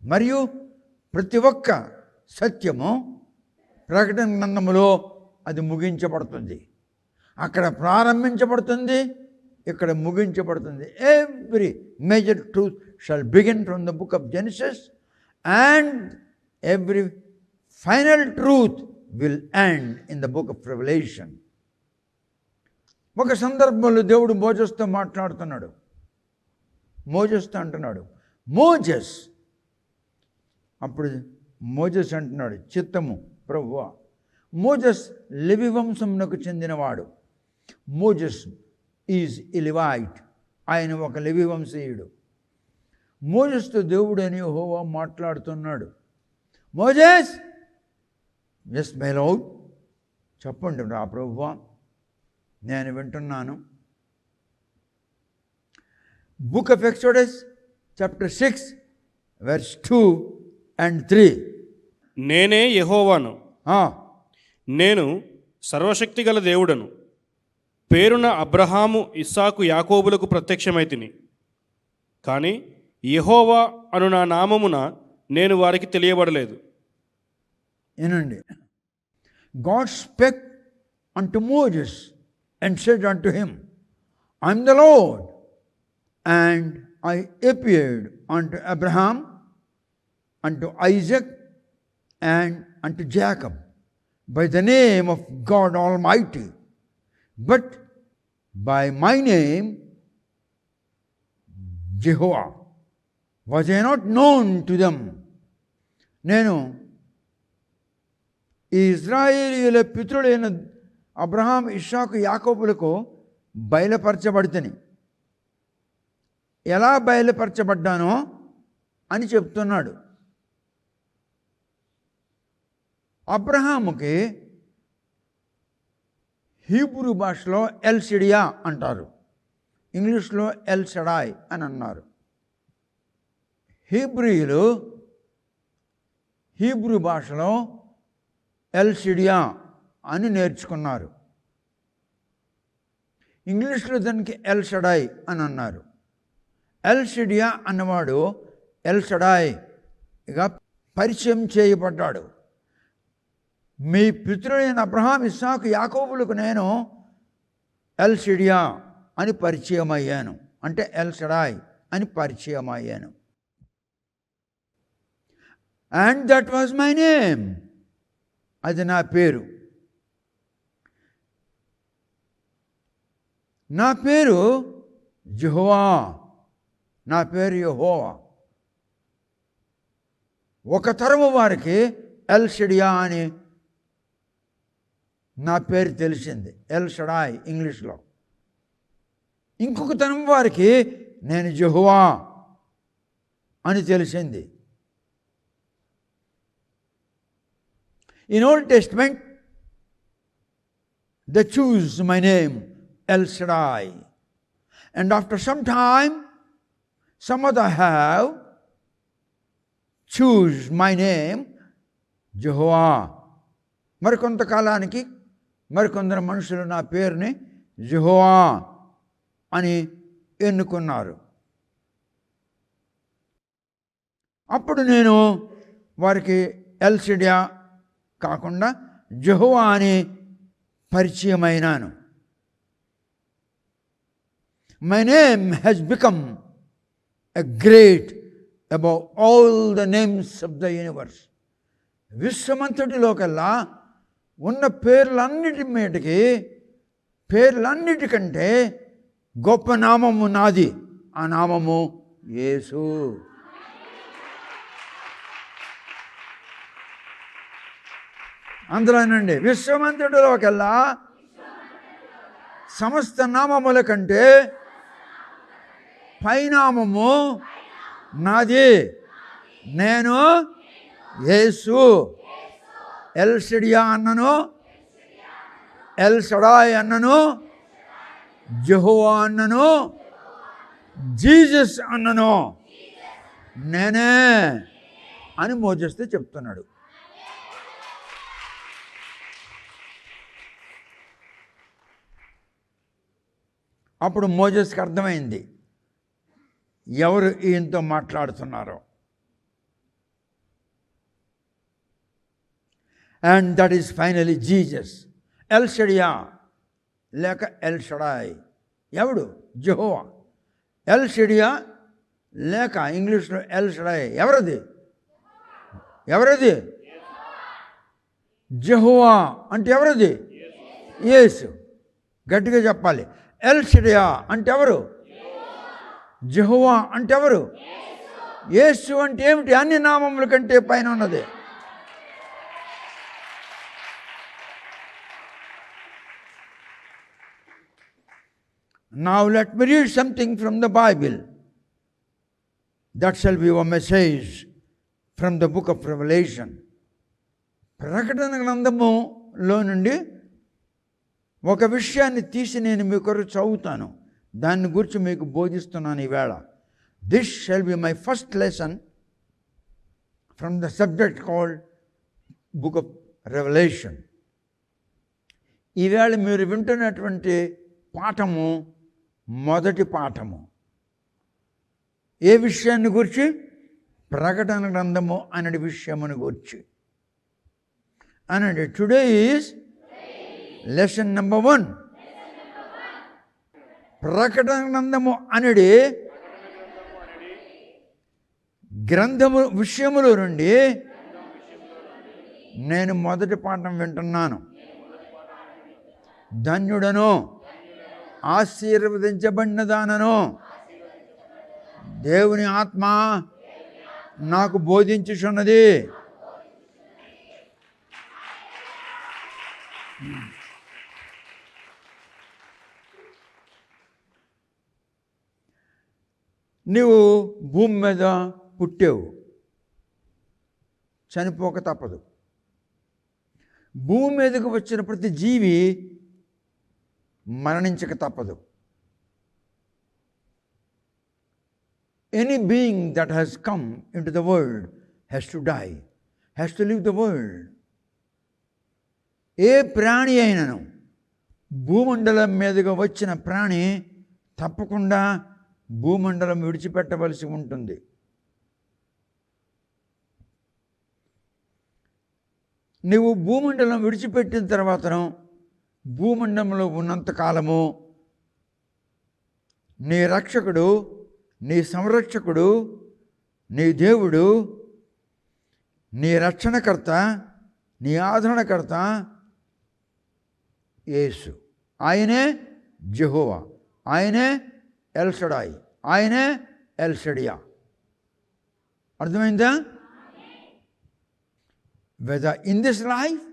మరియు ప్రతి ఒక్క సత్యము ప్రకటన గ్రంథములో అది ముగించబడుతుంది. అక్కడ ప్రారంభించబడుతుంది, ఇక్కడ ముగించబడుతుంది. Every major truth shall begin from the book of Genesis and every final truth will end in the book of revelation. ఒక సందర్భంలో దేవుడు మోజెస్తో మాట్లాడుతున్నాడు. మోజెస్తో అంటున్నాడు, మోజెస్. అప్పుడు మోజెస్ అంటున్నాడు, చిత్తము ప్రభువా. మోజెస్ లెవి వంశమునకు చెందినవాడు. Moses is a Levite. ఆయన ఒక లెవి వంశీయుడు. మోజెస్తో దేవుడు అని యెహోవా మాట్లాడుతున్నాడు. మోజెస్, ఎస్ మై లార్డ్, చెప్పండి రా ప్రభువా, నేను వింటున్నాను. Book of exodus chapter 6 verse 2 and 3. నేనే యెహోవాను, నేను సర్వశక్తి గల దేవుడను. పేరున అబ్రహాము, ఇస్సాకు, యాకోబులకు ప్రత్యక్షమైతిని. కానీ యెహోవా అను నా నామమున నేను వారికి తెలియబడలేదు. వినండి. God spec unto Moses and said unto him, I am the Lord, and I appeared unto Abraham, unto Isaac, and unto Jacob by the name of God Almighty, but by my name Jehovah was I not known to them. నేను ఈ ఇశ్రాయేలీయుల పితరులైన Abraham, ఇస్సాకు, యాకోబులకు బయలుపరచబడితేని. ఎలా బయలుపరచబడ్డానో అని చెప్తున్నాడు. అబ్రహాముకి Hebrew భాషలో L షడియా అంటారు, ఇంగ్లీష్లో ఎల్ షడాయ్ అని అన్నారు. హీబ్రీయులు హీబ్రూ భాషలో ఎల్ షడియా అని నేర్చుకున్నారు. ఇంగ్లీష్లో దానికి ఎల్ షడాయ్ అని అన్నారు. ఎల్ షడియా అన్నవాడు ఎల్ షడాయ్గా పరిచయం చేయబడ్డాడు. మీ పితరులైన అబ్రహాం, ఇస్సాకు, యాకోబులకు నేను ఎల్ షడియా అని పరిచయం అయ్యాను, అంటే ఎల్ షడాయ్ అని పరిచయం అయ్యాను. And that was my name, అది నా పేరు. నా పేరు యెహోవా, నా పేరు యెహోవా. ఒక తరము వారికి ఎల్ షడియా అని నా పేరు తెలిసింది, ఎల్ షడాయ్ ఇంగ్లీష్లో. ఇంకొక తరం వారికి నేను యెహోవా అని తెలిసింది. In Old Testament, they choose my name, El Shaddai. And after some time, some other have choose my name, Jehovah. మరికొంతకాలానికి మరికొందరు మనుషులు నా పేరుని యెహోవా అని ఎన్నుకున్నారు. అప్పుడు నేను వారికి ఎల్ షడ్యా కాకుండా యెహోవా అని పరిచయమైనాను. My name has become a great above all the names of the universe. విశ్వమంతటిలో కల్లా ఉన్న పేర్లన్నిటికంటే గొప్ప నామము నాది. ఆ నామము యేసు. అందులోనండి విశ్వమంతటిలో కల్లా సమస్త నామముల కంటే పైనామము నాది. నేను యేసు. ఎల్ షడ్యా అన్నను, ఎల్ షడాయ్ అన్నను, యెహోవా అన్నను, జీసస్ అన్నను నేనే అని మోజేస్తే చెప్తున్నాడు. అప్పుడు మోజెస్కి అర్థమైంది ఎవరు ఈయనతో మాట్లాడుతున్నారో. And that is finally Jesus. El Shaddai లేక ఎల్ షడాయ్ ఎవడు? యెహోవా. ఎల్ షడ్యా లేక ఇంగ్లీష్లో ఎల్ షడాయ్ ఎవరది? యెహోవా అంటే ఎవరది? యేసు. గట్టిగా చెప్పాలి. ఎల్ షడ్యా అంటే ఎవరు? యెహోవా అంటే ఎవరు? యేసు అంటే ఏమిటి? అన్ని నామముల కంటే పైన ఉన్నది. Now let me read something from the Bible. That shall be a message from the book of Revelation. ప్రకటన గ్రంథములో నుండి ఒక విషయాన్ని తీసి నేను మీ కొరకు చదువుతాను. దాన్ని గురించి మీకు బోధిస్తున్నాను ఈవేళ. This shall be my first lesson from the subject called book of revolution. ఈవేళ మీరు వింటున్నటువంటి పాఠము మొదటి పాఠము. ఏ విషయాన్ని గురించి? ప్రకటన గ్రంథము అనే విషయమును గురించి అనండి. Today is lesson number 1. ప్రకటన గ్రంథము అనేది గ్రంథము విషయములో నుండి నేను మొదటి పాఠం వింటున్నాను. ధన్యుడను, ఆశీర్వదించబడిన దానను, దేవుని ఆత్మ నాకు బోధించుచున్నది. నీవు భూమి మీద పుట్టావు, చనిపోక తప్పదు. భూమి మీదకు వచ్చిన ప్రతి జీవి మరణించక తప్పదు. Any being that has come into the world has to die, has to leave the world. ఏ ప్రాణి అయినను భూమండలం మీదుగా వచ్చిన ప్రాణి తప్పకుండా భూమండలం విడిచిపెట్టవలసి ఉంటుంది. నువ్వు భూమండలం విడిచిపెట్టిన తర్వాతను భూమండలంలో ఉన్నంతకాలము నీ రక్షకుడు, నీ సంరక్షకుడు, నీ దేవుడు, నీ రక్షణకర్త, నీ ఆదరణకర్త యేసు. ఆయనే యెహోవా, ఆయనే ఎల్ షడాయ్, ఆయనే ఎల్ షడ్యా. అర్థమైందా? Whether in this life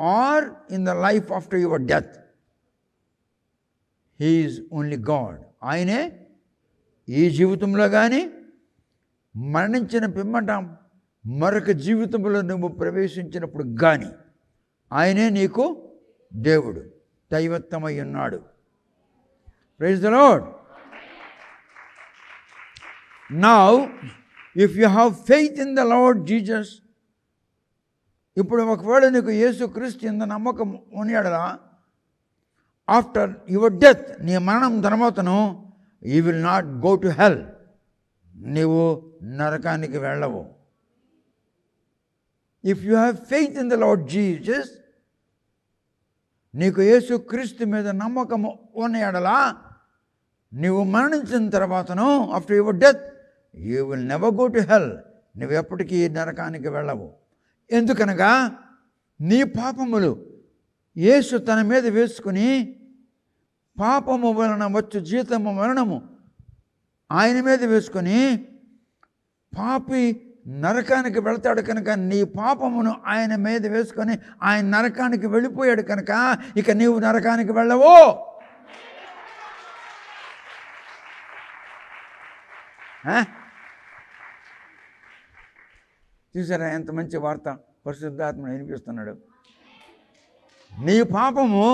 or in the life after your death. He is only God. ఆయనే ఈ జీవితంలో కానీ మరణించిన పిమ్మట మరొక జీవితంలో నువ్వు ప్రవేశించినప్పుడు కానీ ఆయనే నీకు దేవుడు, దైవత్వమై ఉన్నాడు. Praise the Lord. Now if you have faith in the Lord Jesus, ఇప్పుడు ఒకవేళ నీకు యేసుక్రీస్తు యందు నమ్మకం ఉన్నాడలా, ఆఫ్టర్ యువర్ డెత్, నీ మరణం తర్వాతను you will not go to hell, నీవు నరకానికి వెళ్ళవు. If you have faith in the Lord Jesus, నీకు యేసుక్రీస్తు మీద నమ్మకము ఉన్నాడలా, నీవు మరణించిన తర్వాతను after your death you will never go to hell, నువ్వు ఎప్పటికీ నరకానికి వెళ్ళవు. ఎందుకనగా నీ పాపములు యేసు తన మీద వేసుకుని, పాపము వలన వచ్చు జీతము మరణము ఆయన మీద వేసుకొని, పాపి నరకానికి వెళ్తాడు కనుక నీ పాపమును ఆయన మీద వేసుకొని ఆయన నరకానికి వెళ్ళిపోయాడు కనుక ఇక నీవు నరకానికి వెళ్ళవు. చూసారా ఎంత మంచి వార్త పరిశుద్ధాత్మ వినిపిస్తున్నాడు. నీ పాపము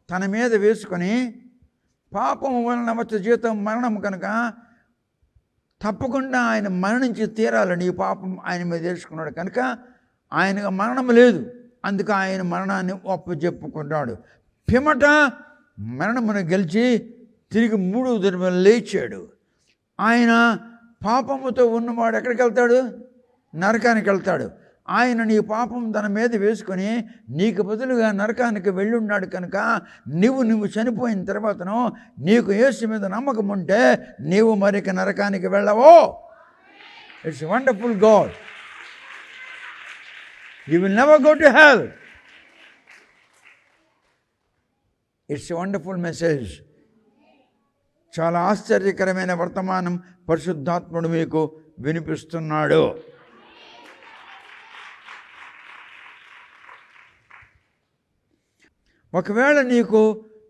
తన మీద వేసుకొని, పాపము వలన వచ్చే జీతం మరణం కనుక తప్పకుండా ఆయన మరణించి తీరాలి. నీ పాపం ఆయన మీద వేసుకున్నాడు కనుక ఆయనకు మరణం లేదు, అందుకు ఆయన మరణాన్ని ఒప్పజెప్పుకున్నాడు. పిమ్మట మరణమును గెలిచి తిరిగి 3వ దినమున లేచాడు. ఆయన పాపముతో ఉన్నవాడు ఎక్కడికి వెళ్తాడు? నరకానికి వెళ్తాడు. ఆయన నీ పాపం తన మీద వేసుకొని నీకు బదులుగా నరకానికి వెళ్ళున్నాడు కనుక నువ్వు చనిపోయిన తర్వాతను నీకు యేసు మీద నమ్మకం ఉంటే నీవు మరిక నరకానికి వెళ్ళవో. It's wonderful God. You will never go to hell. It's wonderful message. చాలా ఆశ్చర్యకరమైన వర్తమానం పరిశుద్ధాత్ముడు మీకు వినిపిస్తున్నాడు. ఒకవేళ నీకు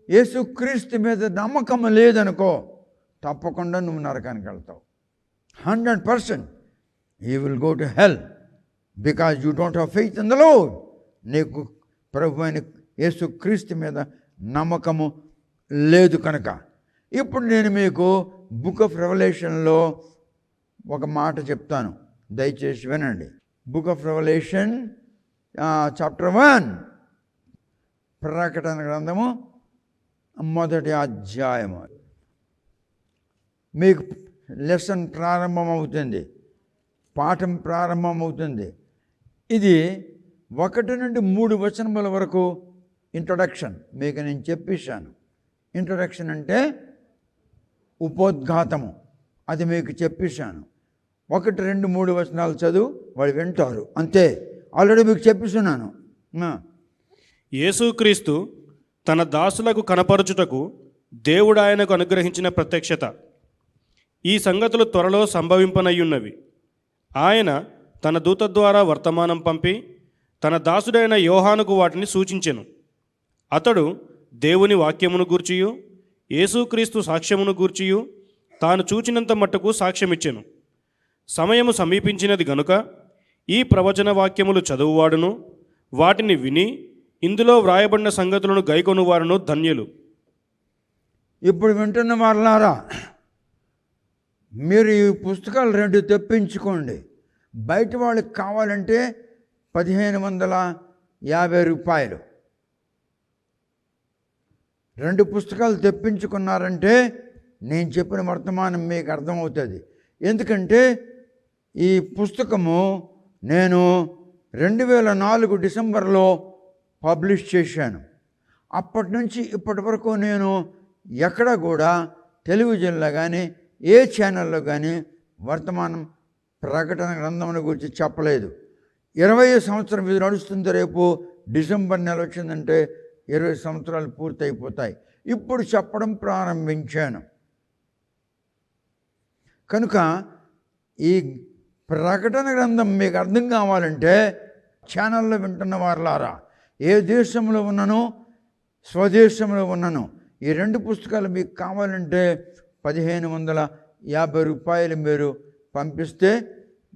యేసుక్రీస్తు మీద నమ్మకం లేదనుకో, తప్పకుండా నువ్వు నరకానికి వెళ్తావు. 100% you will go to hell because you don't have faith in the lord. నీకు ప్రభు అయిన యేసుక్రీస్తు మీద నమ్మకము లేదు కనుక. ఇప్పుడు నేను మీకు బుక్ ఆఫ్ రెవల్యూషన్లో ఒక మాట చెప్తాను, దయచేసి వినండి. బుక్ ఆఫ్ రెవల్యూషన్ చాప్టర్ 1, ప్రకటన గ్రంథము 1వ అధ్యాయము. మీకు లెసన్ ప్రారంభమవుతుంది, పాఠం ప్రారంభమవుతుంది. ఇది 1 నుండి 3 వచనముల వరకు ఇంట్రొడక్షన్ మీకు నేను చెప్పేశాను. ఇంట్రొడక్షన్ అంటే ఉపోద్ఘాతము, అది మీకు చెప్పేశాను. 1, 2, 3 వచనాలు చదువు, వాళ్ళు వింటారు అంతే. ఆల్రెడీ మీకు చెప్పేస్తున్నాను. యేసుక్రీస్తు తన దాసులకు కనపరచుటకు దేవుడు ఆయనకు అనుగ్రహించిన ప్రత్యక్షత. ఈ సంగతులు త్వరలో సంభవింపనయ్యున్నవి. ఆయన తన దూత ద్వారా వర్తమానం పంపి తన దాసుడైన యోహానుకు వాటిని సూచించెను. అతడు దేవుని వాక్యమును గూర్చియు యేసుక్రీస్తు సాక్ష్యమును గూర్చియు తాను చూచినంత మట్టుకు సాక్ష్యమిచ్చెను. సమయము సమీపించినది గనుక ఈ ప్రవచన వాక్యములు చదువువాడును వాటిని విని ఇందులో వ్రాయబడిన సంగతులను గైకొను వారును ధన్యులు. ఇప్పుడు వింటున్న వారులారా, మీరు ఈ పుస్తకాలు 2 తెప్పించుకోండి. బయట వాళ్ళకి కావాలంటే 1550 రూపాయలు. 2 పుస్తకాలు తెప్పించుకున్నారంటే నేను చెప్పిన వర్తమానం మీకు అర్థమవుతుంది. ఎందుకంటే ఈ పుస్తకము నేను 2004 డిసెంబర్లో పబ్లిష్ చేశాను. అప్పటి నుంచి ఇప్పటి వరకు నేను ఎక్కడ కూడా టెలివిజన్లో కానీ ఏ ఛానల్లో కానీ వర్తమానం ప్రకటన గ్రంథముల గురించి చెప్పలేదు. 20 సంవత్సరం ఇది నడుస్తుంది. రేపు డిసెంబర్ నెల వచ్చిందంటే 20 సంవత్సరాలు పూర్తయిపోతాయి. ఇప్పుడు చెప్పడం ప్రారంభించాను కనుక ఈ ప్రకటన గ్రంథం మీకు అర్థం కావాలంటే ఛానల్లో వింటున్న వారులారా, ఏ దేశంలో ఉన్ననో స్వదేశంలో ఉన్ననో ఈ 2 పుస్తకాలు మీకు కావాలంటే 1550 రూపాయలు మీరు పంపిస్తే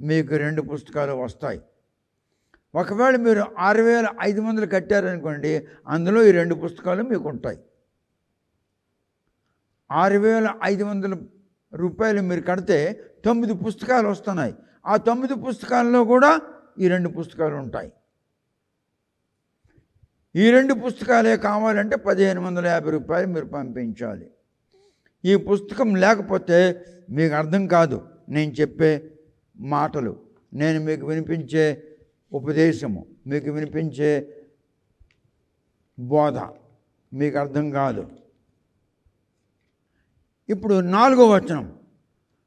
మీకు 2 పుస్తకాలు వస్తాయి. ఒకవేళ మీరు 6500 కట్టారనుకోండి, అందులో ఈ 2 పుస్తకాలు మీకు ఉంటాయి. 6500 రూపాయలు మీరు కడితే 9 పుస్తకాలు వస్తున్నాయి. ఆ 9 పుస్తకాల్లో కూడా ఈ 2 పుస్తకాలు ఉంటాయి. ఈ 2 పుస్తకాలే కావాలంటే 1550 రూపాయలు మీరు పంపించాలి. ఈ పుస్తకం లేకపోతే మీకు అర్థం కాదు నేను చెప్పే మాటలు, నేను మీకు వినిపించే ఉపదేశము, మీకు వినిపించే బోధ మీకు అర్థం కాదు. ఇప్పుడు 4వ వచనం.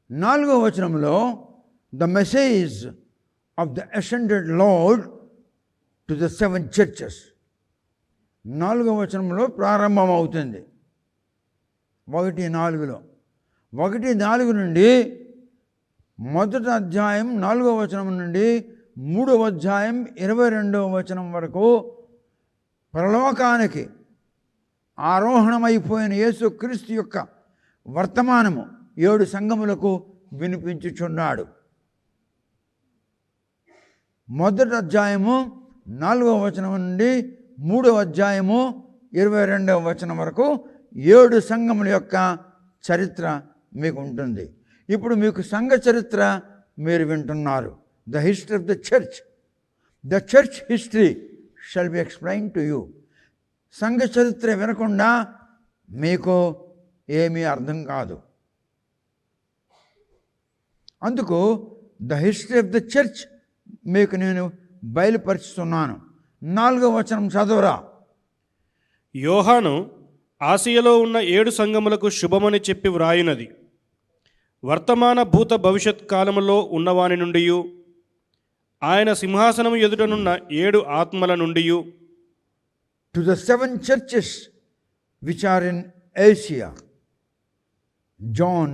4వ వచనంలో the message of the ascended lord to the 7 churches. 4వ వచనంలో ప్రారంభం అవుతుంది. 1:4లో 1:4 నుండి మొదటి అధ్యాయం 4వ వచనం నుండి 3వ అధ్యాయం 22వ వచనం వరకు పరలోకానికి ఆరోహణమైపోయిన యేసుక్రీస్తు యొక్క వర్తమానము 7 సంఘములకు వినిపించుచున్నాడు. మొదటి అధ్యాయము 4వ వచనం నుండి 3వ అధ్యాయము 22వ వచనం వరకు 7 సంఘముల యొక్క చరిత్ర మీకు ఉంటుంది. ఇప్పుడు మీకు సంఘ చరిత్ర మీరు వింటున్నారు. The history of the church. The church history shall be explain to you. సంఘ చరిత్ర వినకుండా మీకు ఏమీ అర్థం కాదు. అందుకు the history of the church మీకు నేను బయలుపరుస్తున్నాను. 4వ వచనం చదవరా. యోహాను ఆసియలో ఉన్న 7 సంఘములకు శుభమని చెప్పి వ్రాయునది. వర్తమాన భూత భవిష్యత్ కాలములో ఉన్నవాని నుండి, ఆయన సింహాసనము ఎదుటనున్న 7 ఆత్మల నుండి, to the 7 churches which are in Asia, John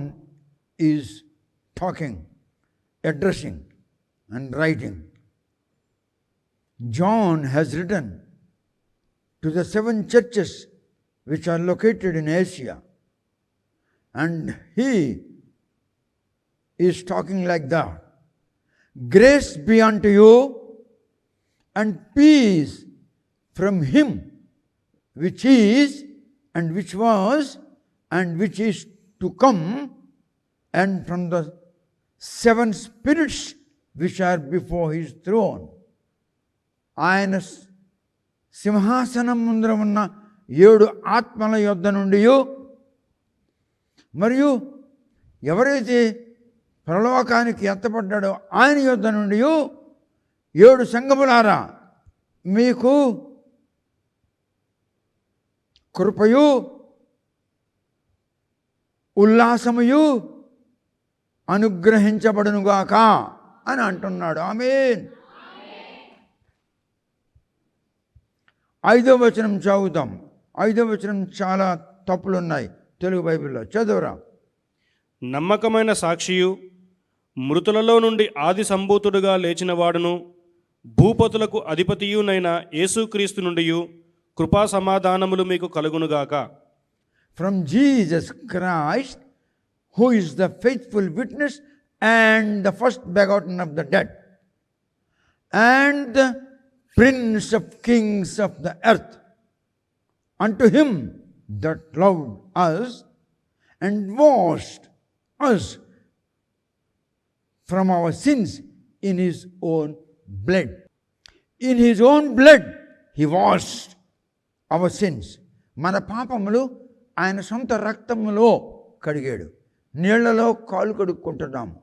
is talking, addressing and writing. John has written to the 7 churches which are located in Asia, and he is talking like that. Grace be unto you and peace from him which is and which was and which is to come, and from the 7 spirits which are before his throne. ఆయన సింహాసనం ముందర ఉన్న 7 ఆత్మల యొద్ద నుండి, మరియు ఎవరైతే పరలోకానికి ఎత్తపడ్డాడో ఆయన యొద్ద నుండి 7 సంఘములారా, మీకు కృపయు ఉల్లాసముయు అనుగ్రహించబడునుగాక అని అంటున్నాడు. ఆమేన్. 5వ వచనం చదువుతాం. 5వ వచనం చాలా తప్పులున్నాయి తెలుగు బైబిల్లో. చదువురా. నమ్మకమైన సాక్షియు, మృతులలో నుండి ఆది సంభూతుడుగా లేచిన వాడును, భూపతులకు అధిపతియునైన యేసుక్రీస్తు నుండి కృపా సమాధానములు మీకు కలుగునుగాక. From Jesus Christ, who is the faithful witness and the first begotten of the dead, and the Prince of kings of the earth, unto him that loved us and washed us from our sins in his own blood. In his own blood he washed our sins. మన పాపములు ఆయన సొంత రక్తములో కడిగాడు. నీళ్లలో కాళ్ళు కడుక్కుంటున్నాము,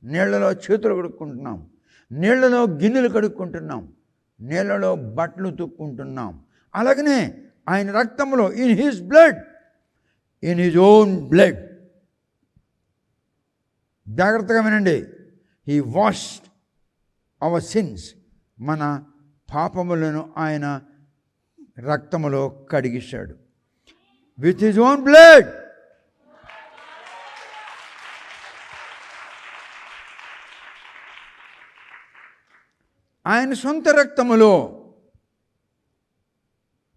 నీళ్లలో చేతులు కడుక్కుంటున్నాం, నీళ్లలో గిన్నెలు కడుక్కుంటున్నాం, నీళ్లలో బట్టలు తుక్కుంటున్నాం. అలాగనే ఆయన రక్తంలో, in his blood, in his own blood. జాగ్రత్తగా వినండి. He washed our sins. మన పాపములను ఆయన రక్తములో కడిగిస్తాడు. With his own blood. ఆయన సొంత రక్తములో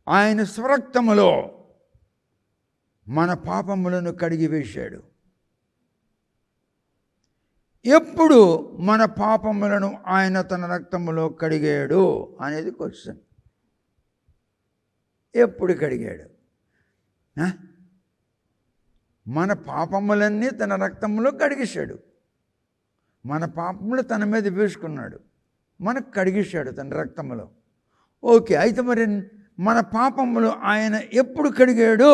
ఆయన స్వరక్తములో మన పాపములను కడిగివేశాడు. ఎప్పుడు మన పాపములను ఆయన తన రక్తములో కడిగాడు అనేది క్వశ్చన్. ఎప్పుడు కడిగాడు? మన పాపములన్నీ తన రక్తంలో కడిగేశాడు. మన పాపములు తన మీద వేసుకున్నాడు, మనకు కడిగేశాడు తన రక్తములో. ఓకే, అయితే మరి మన పాపములు ఆయన ఎప్పుడు కడిగాడు?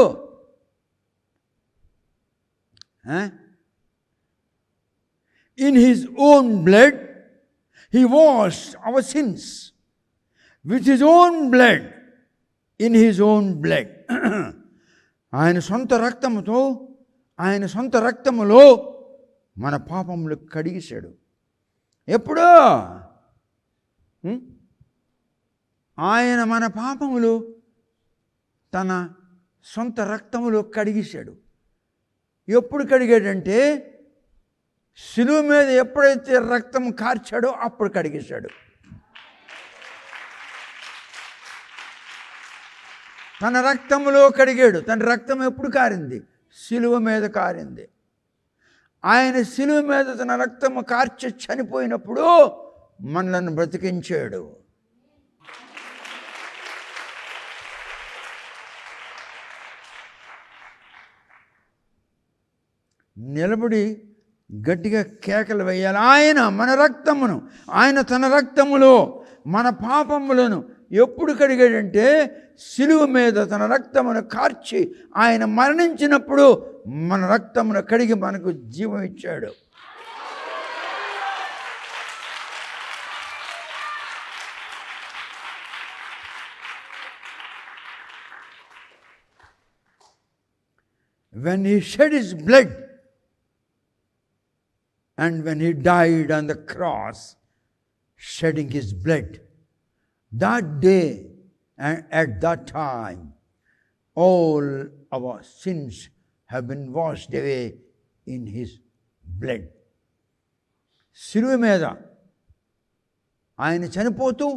In his own blood he washed our sins with his own blood. In his own blood, ఆయన సొంత రక్తముతో, ఆయన సొంత రక్తములో మన పాపములు కడిగేశాడు. ఎప్పుడో ఆయన మన పాపములు తన సొంత రక్తములో కడిగేశాడు. ఎప్పుడు కడిగాడంటే శిలువ మీద ఎప్పుడైతే రక్తం కార్చాడో అప్పుడు కడిగేశాడు. తన రక్తములో కడిగాడు. తన రక్తం ఎప్పుడు కారింది? శిలువ మీద కారింది. ఆయన శిలువ మీద తన రక్తము కార్చి చనిపోయినప్పుడు మనలను బ్రతికించాడు. నిలబడి గట్టిగా కేకలు వేయాలి. ఆయన మన రక్తమును, ఆయన తన రక్తములో మన పాపములను ఎప్పుడు కడిగాడంటే శిలువ మీద తన రక్తమును కార్చి ఆయన మరణించినప్పుడు మన రక్తమును కడిగి మనకు జీవం ఇచ్చాడు. When he shed his blood and when he died on the cross, shedding his blood, that day and at that time, all our sins have been washed away in his blood. శిలువ మీద ఆయన చనిపోతూ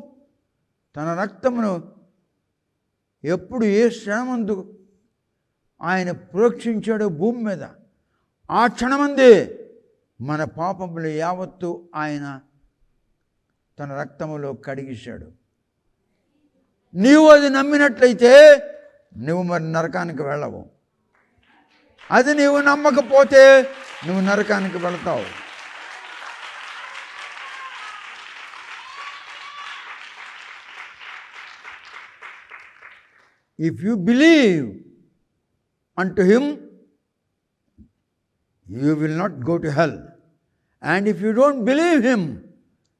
తన రక్తమును ఎప్పుడు ఏ క్షణమందు ఆయన ప్రోక్షించాడో భూమి మీద, ఆ క్షణమందే మన పాపములు యావత్తు ఆయన తన రక్తములో కడిగేశాడు. నీవు అది నమ్మినట్లయితే నువ్వు మరి నరకానికి వెళ్ళవు. అది నీవు నమ్మకపోతే నువ్వు నరకానికి వెళతావు. If you believe unto him, you will not go to hell. And if you don't believe him,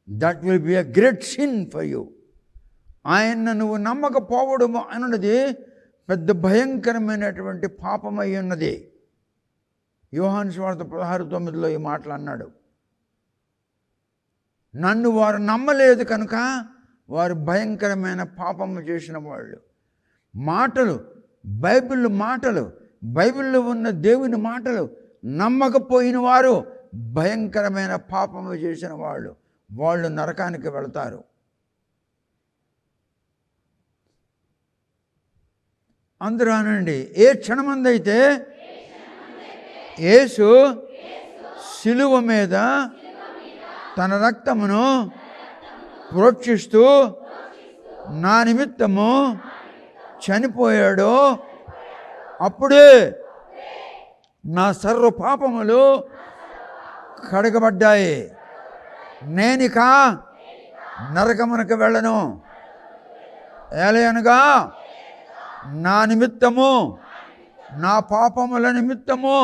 that will be a great sin for you. ఆయన నువ్వు నమ్మకపోవడం అన్నది పెద్ద భయంకరమైనటువంటి పాపమై ఉన్నది. యోహాను సువార్త 16:9 ఈ మాటలు అన్నాడు. నన్ను వారు నమ్మలేదు కనుక వారు భయంకరమైన పాపము చేసిన వాళ్ళు. మాటలు, బైబిల్లో ఉన్న దేవుని మాటలు నమ్మకపోయిన వారు భయంకరమైన పాపము చేసిన వాళ్ళు నరకానికి వెళతారు. అందరూ అనండి, ఏ క్షణమందైతే యేసు శిలువ మీద తన రక్తమును ప్రోక్షిస్తూ నా నిమిత్తము చనిపోయాడో అప్పుడే నా సర్వ పాపములు కడగబడ్డాయి. నేనిక నరకమునకు వెళ్ళను. ఏలయనగా నా నిమిత్తము, నా పాపముల నిమిత్తము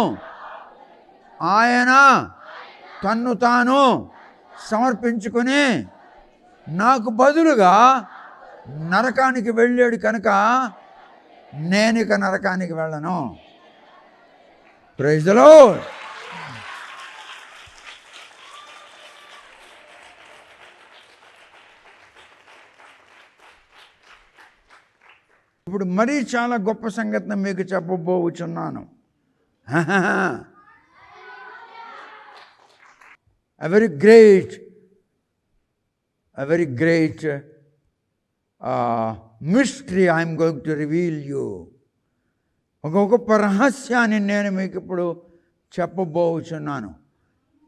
ఆయన తన్ను తాను సమర్పించుకొని నాకు బదులుగా నరకానికి వెళ్ళాడు కనుక నేనిక నరకానికి వెళ్ళను. Praise the Lord. ఇప్పుడు మరీ చాలా గొప్ప సంగతిని మీకు చెప్పబోచున్నాను. A very great mystery I'm going to reveal you. ఒక గొప్ప రహస్యాన్ని నేను మీకు ఇప్పుడు చెప్పబోచున్నాను.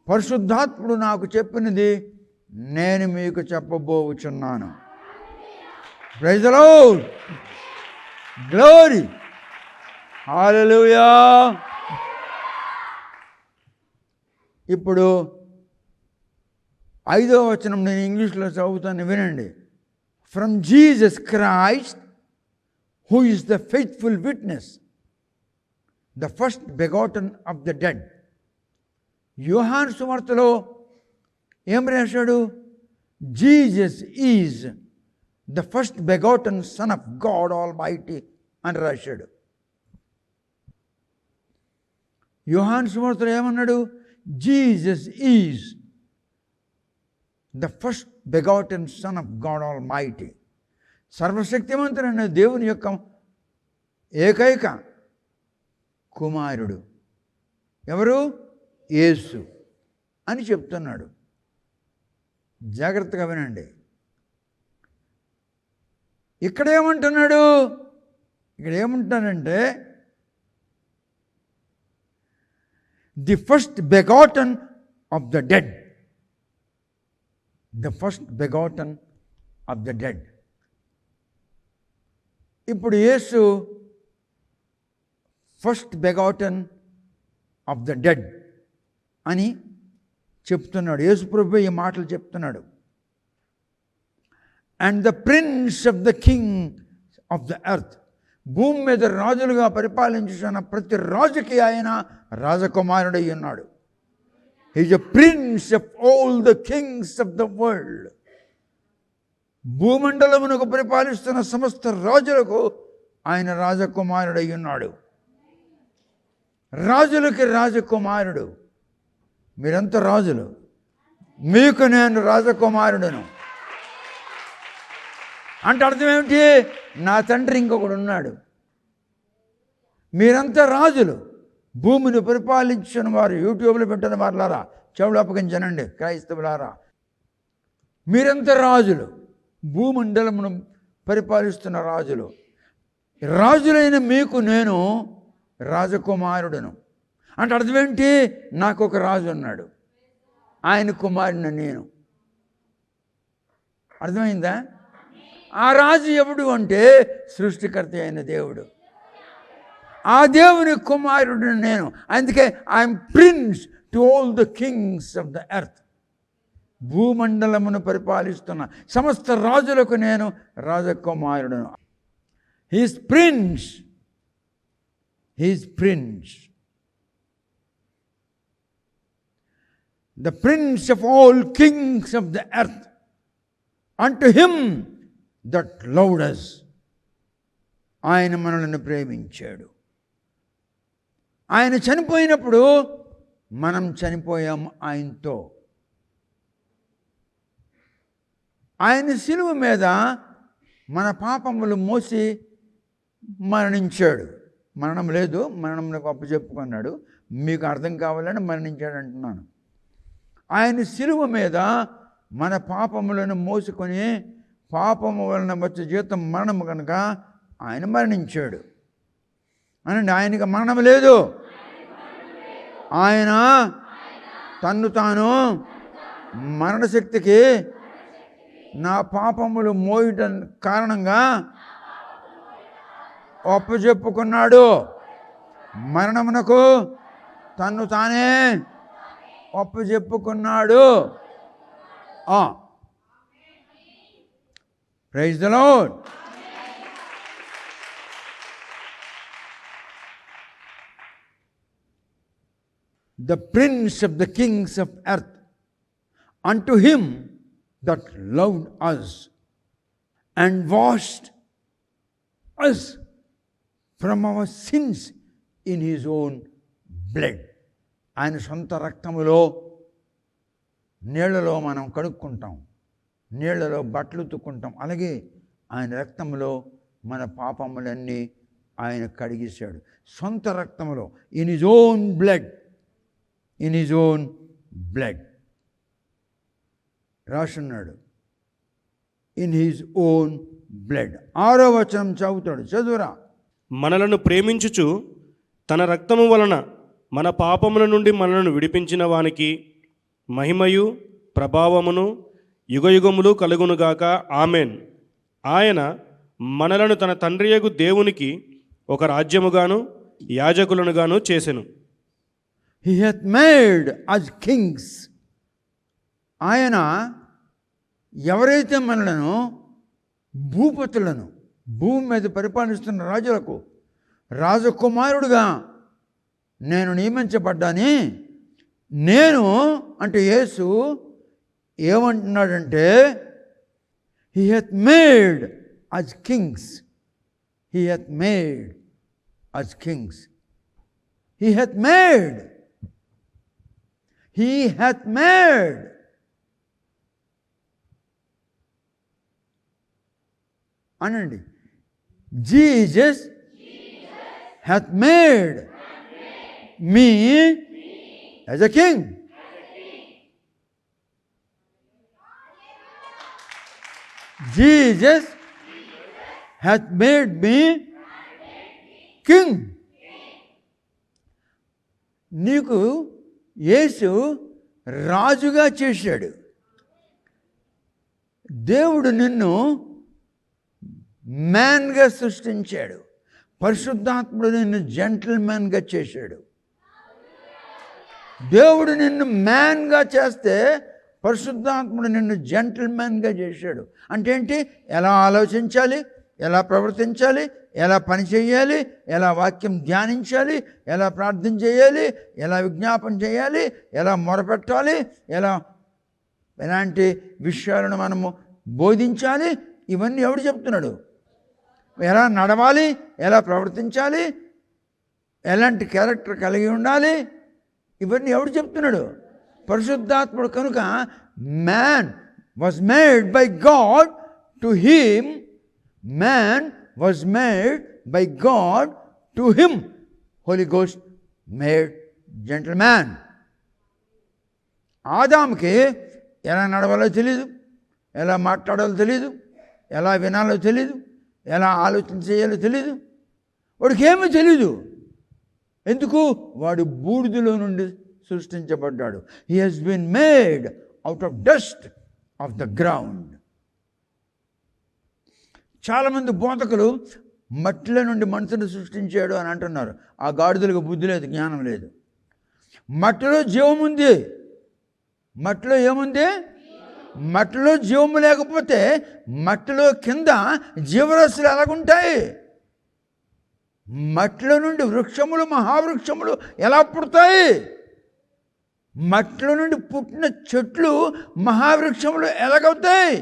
పరిశుద్ధాత్ముడు నాకు చెప్పినది నేను మీకు చెప్పబోచున్నాను. Praise the Lord, glory, hallelujah. ఇప్పుడు 5వ వచనం నేను ఇంగ్లీష్లో చదువుతాను, వినండి. From Jesus Christ who is the faithful witness, the first begotten of the dead. యోహాను సువార్తలో ఏం రాశాడు? Jesus is the first begotten son of God almighty అని రాశాడు. యోహాను సువార్తలో ఏమన్నాడు? Jesus is the first begotten son of God almighty. సర్వశక్తిమంతుడైన దేవుని యొక్క ఏకైక కుమారుడు ఎవరు? యేసు అని చెప్తున్నాడు. జాగ్రత్తగా వినండి. ఇక్కడ ఏమంటున్నాడంటే the first begotten of the dead, the first begotten of the dead. ఇప్పుడు యేసు first begotten of the dead అని చెప్తున్నాడు. యేసు ప్రభువే ఈ మాటలు చెప్తున్నాడు. And the prince of the king of the earth, భూమి మీద రాజులుగా పరిపాలించుతున్న ప్రతి రాజుకి ఆయన రాజకుమారుడై ఉన్నాడు. Is a prince of all the kings of the world. భూమండలమునకు పరిపాలిస్తున్న సమస్త రాజులకు ఆయన రాజకుమారుడై ఉన్నాడు. రాజులకి రాజకుమారుడు. మీరంతా రాజులు, మీకు నేను రాజకుమారుడును అంటే అర్థం ఏమిటి? నా తండ్రి ఇంకొకడు ఉన్నాడు. మీరంతా రాజులు, భూమిని పరిపాలించిన వారు. యూట్యూబ్లో పెట్టిన వారులారా, చెవులు అప్పగించనండి క్రైస్తవులారా. మీరంతా రాజులు, భూమండలమును పరిపాలిస్తున్న రాజులు. రాజులైన మీకు నేను రాజకుమారుడును అంటే అర్థం ఏంటి? నాకు ఒక రాజు ఉన్నాడు, ఆయన కుమారుని నేను. అర్థమైందా? ఆ రాజు ఎవడు అంటే సృష్టికర్త అయిన దేవుడు. ఆ దేవుని కుమారుడు నేను. అందుకే I'm prince to all the kings of the earth. భూమండలమును పరిపాలిస్తున్న సమస్త రాజులకు నేను రాజకుమారుడును. He's prince, he's prince, the prince of all kings of the earth. unto him that loved us. ఆయన మనల్ని ప్రేమించాడు. ఆయన చనిపోయినప్పుడు మనం చనిపోయాం ఆయనతో. ఆయన శిలువ మీద మన పాపములు మోసి మరణించాడు. మరణం లేదు, మరణంలో గొప్ప చెప్పుకున్నాడు. మీకు అర్థం కావాలని మరణించాడు అంటున్నాను. ఆయన శిలువ మీద మన పాపములను మోసుకొని, పాపము వలన వచ్చే జీతం మరణము కనుక ఆయన మరణించాడు అనండి. ఆయనకి మరణం లేదు. ఆయన తన్ను తాను మరణశక్తికి నా పాపములు మోయటం కారణంగా ఒప్పజెప్పుకున్నాడు. మరణమునకు తన్ను తానే ఒప్పజెప్పుకున్నాడు. Praise the lord. The prince of the kings of earth, unto him that loved us and washed us from our sins in his own blood. ఆయన సొంత రక్తములో, నీళ్లలో మనం కడుక్కుంటాం, నీళ్లలో బట్టలు ఉతుక్కుంటాం. అలాగే ఆయన రక్తంలో మన పాపములన్నీ ఆయన కడిగేశాడు. సొంత రక్తములో, in his own blood, in his own blood రాసున్నాడు. In his own blood. 6వ వచనం చదువుతాడు, చదువురా. మనలను ప్రేమించుచు తన రక్తము వలన మన పాపముల నుండి మనలను విడిపించిన వానికి మహిమయు ప్రభావమును యుగయుగములు కలుగునుగాక. ఆమెన్. ఆయన మనలను తన తండ్రియగు దేవునికి ఒక రాజ్యముగాను యాజకులనుగాను చేసెను. He hath made us kings. ఆయన ఎవరైతే మనలను భూపతులను, భూమి మీద పరిపాలిస్తున్న రాజులకు రాజకుమారుడుగా నేను నియమించబడ్డాని, నేను అంటే యేసు ఏమంటున్నాడంటే, He hath made us kings. He hath made us kings. He hath made. He hath made. అనండి. Jesus hath made me as a king. Jesus hath made me king. నీకు యేసు రాజుగా చేశాడు. దేవుడు నిన్ను మ్యాన్గా సృష్టించాడు. పరిశుద్ధాత్ముడు నిన్ను జెంటిల్మెన్గా చేశాడు. దేవుడు నిన్ను మ్యాన్గా చేస్తే పరిశుద్ధాత్ముడు నిన్ను జెంటిల్మెన్గా చేశాడు. అంటే ఏంటి? ఎలా ఆలోచించాలి, ఎలా ప్రవర్తించాలి, ఎలా పని చేయాలి, ఎలా వాక్యం ధ్యానించాలి, ఎలా ప్రార్థన చేయాలి, ఎలా విజ్ఞాపన చేయాలి, ఎలా మొరపెట్టాలి, ఎలాంటి విషయాలను మనము బోధించాలి, ఇవన్నీ ఎవడు చెప్తున్నాడు? ఎలా నడవాలి, ఎలా ప్రవర్తించాలి, ఎలాంటి క్యారెక్టర్ కలిగి ఉండాలి, ఇవన్నీ ఎవడు చెప్తున్నాడు? పరిశుద్ధాత్ముడు. కనుక man was made by God to him. Man was made by God to him. Holy ghost made gentleman. ఆదాముకి ఎలా నడవాలో తెలీదు, ఎలా మాట్లాడాలో తెలీదు, ఎలా వినాలో తెలీదు, ఎలా ఆలోచన చేయాలో తెలీదు. వాడికి ఏమీ తెలీదు. ఎందుకు? వాడు బూడిదలో నుండి సృష్టించబడ్డాడు. He has been made out of dust of the ground. చాలామంది బోధకులు మట్టిలో నుండి మనుషుని సృష్టించాడు అని అంటున్నారు. ఆ గాడిదలకు బుద్ధి లేదు, జ్ఞానం లేదు. మట్టిలో జీవం ఉంది. మట్టిలో ఏముంది? మట్టిలో జీవము లేకపోతే మట్టిలో కింద జీవరాశులు ఎలాగుంటాయి? మట్టిలో నుండి వృక్షములు, మహావృక్షములు ఎలా పుడతాయి? మట్టిలో నుండి పుట్టిన చెట్లు, మహావృక్షములు ఎలాగవుతాయి?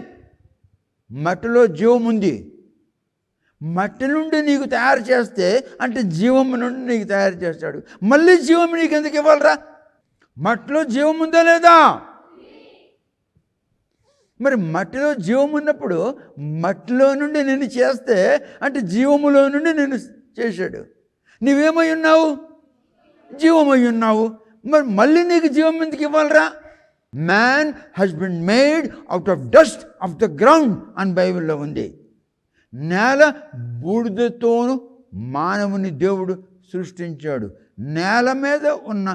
మట్టిలో జీవం ఉంది. మట్టి నుండి నీకు తయారు చేస్తే అంటే జీవము నుండి నీకు తయారు చేస్తాడు. మళ్ళీ జీవం నీకు ఎందుకు ఇవ్వాలరా? మట్టిలో జీవం ఉందా లేదా? మరి మట్టిలో జీవం ఉన్నప్పుడు మట్టిలో నుండి నిన్ను చేస్తే అంటే జీవములో నుండి నిన్ను చేశాడు. నీవేమై ఉన్నావు? జీవమై ఉన్నావు. మరి మళ్ళీ నీకు జీవం ఎందుకు ఇవ్వాలరా? Man has been made out of dust of the ground అని బైబిల్లో ఉంది. నేల బూడిదతోను మానవుని దేవుడు సృష్టించాడు. నేల మీద ఉన్న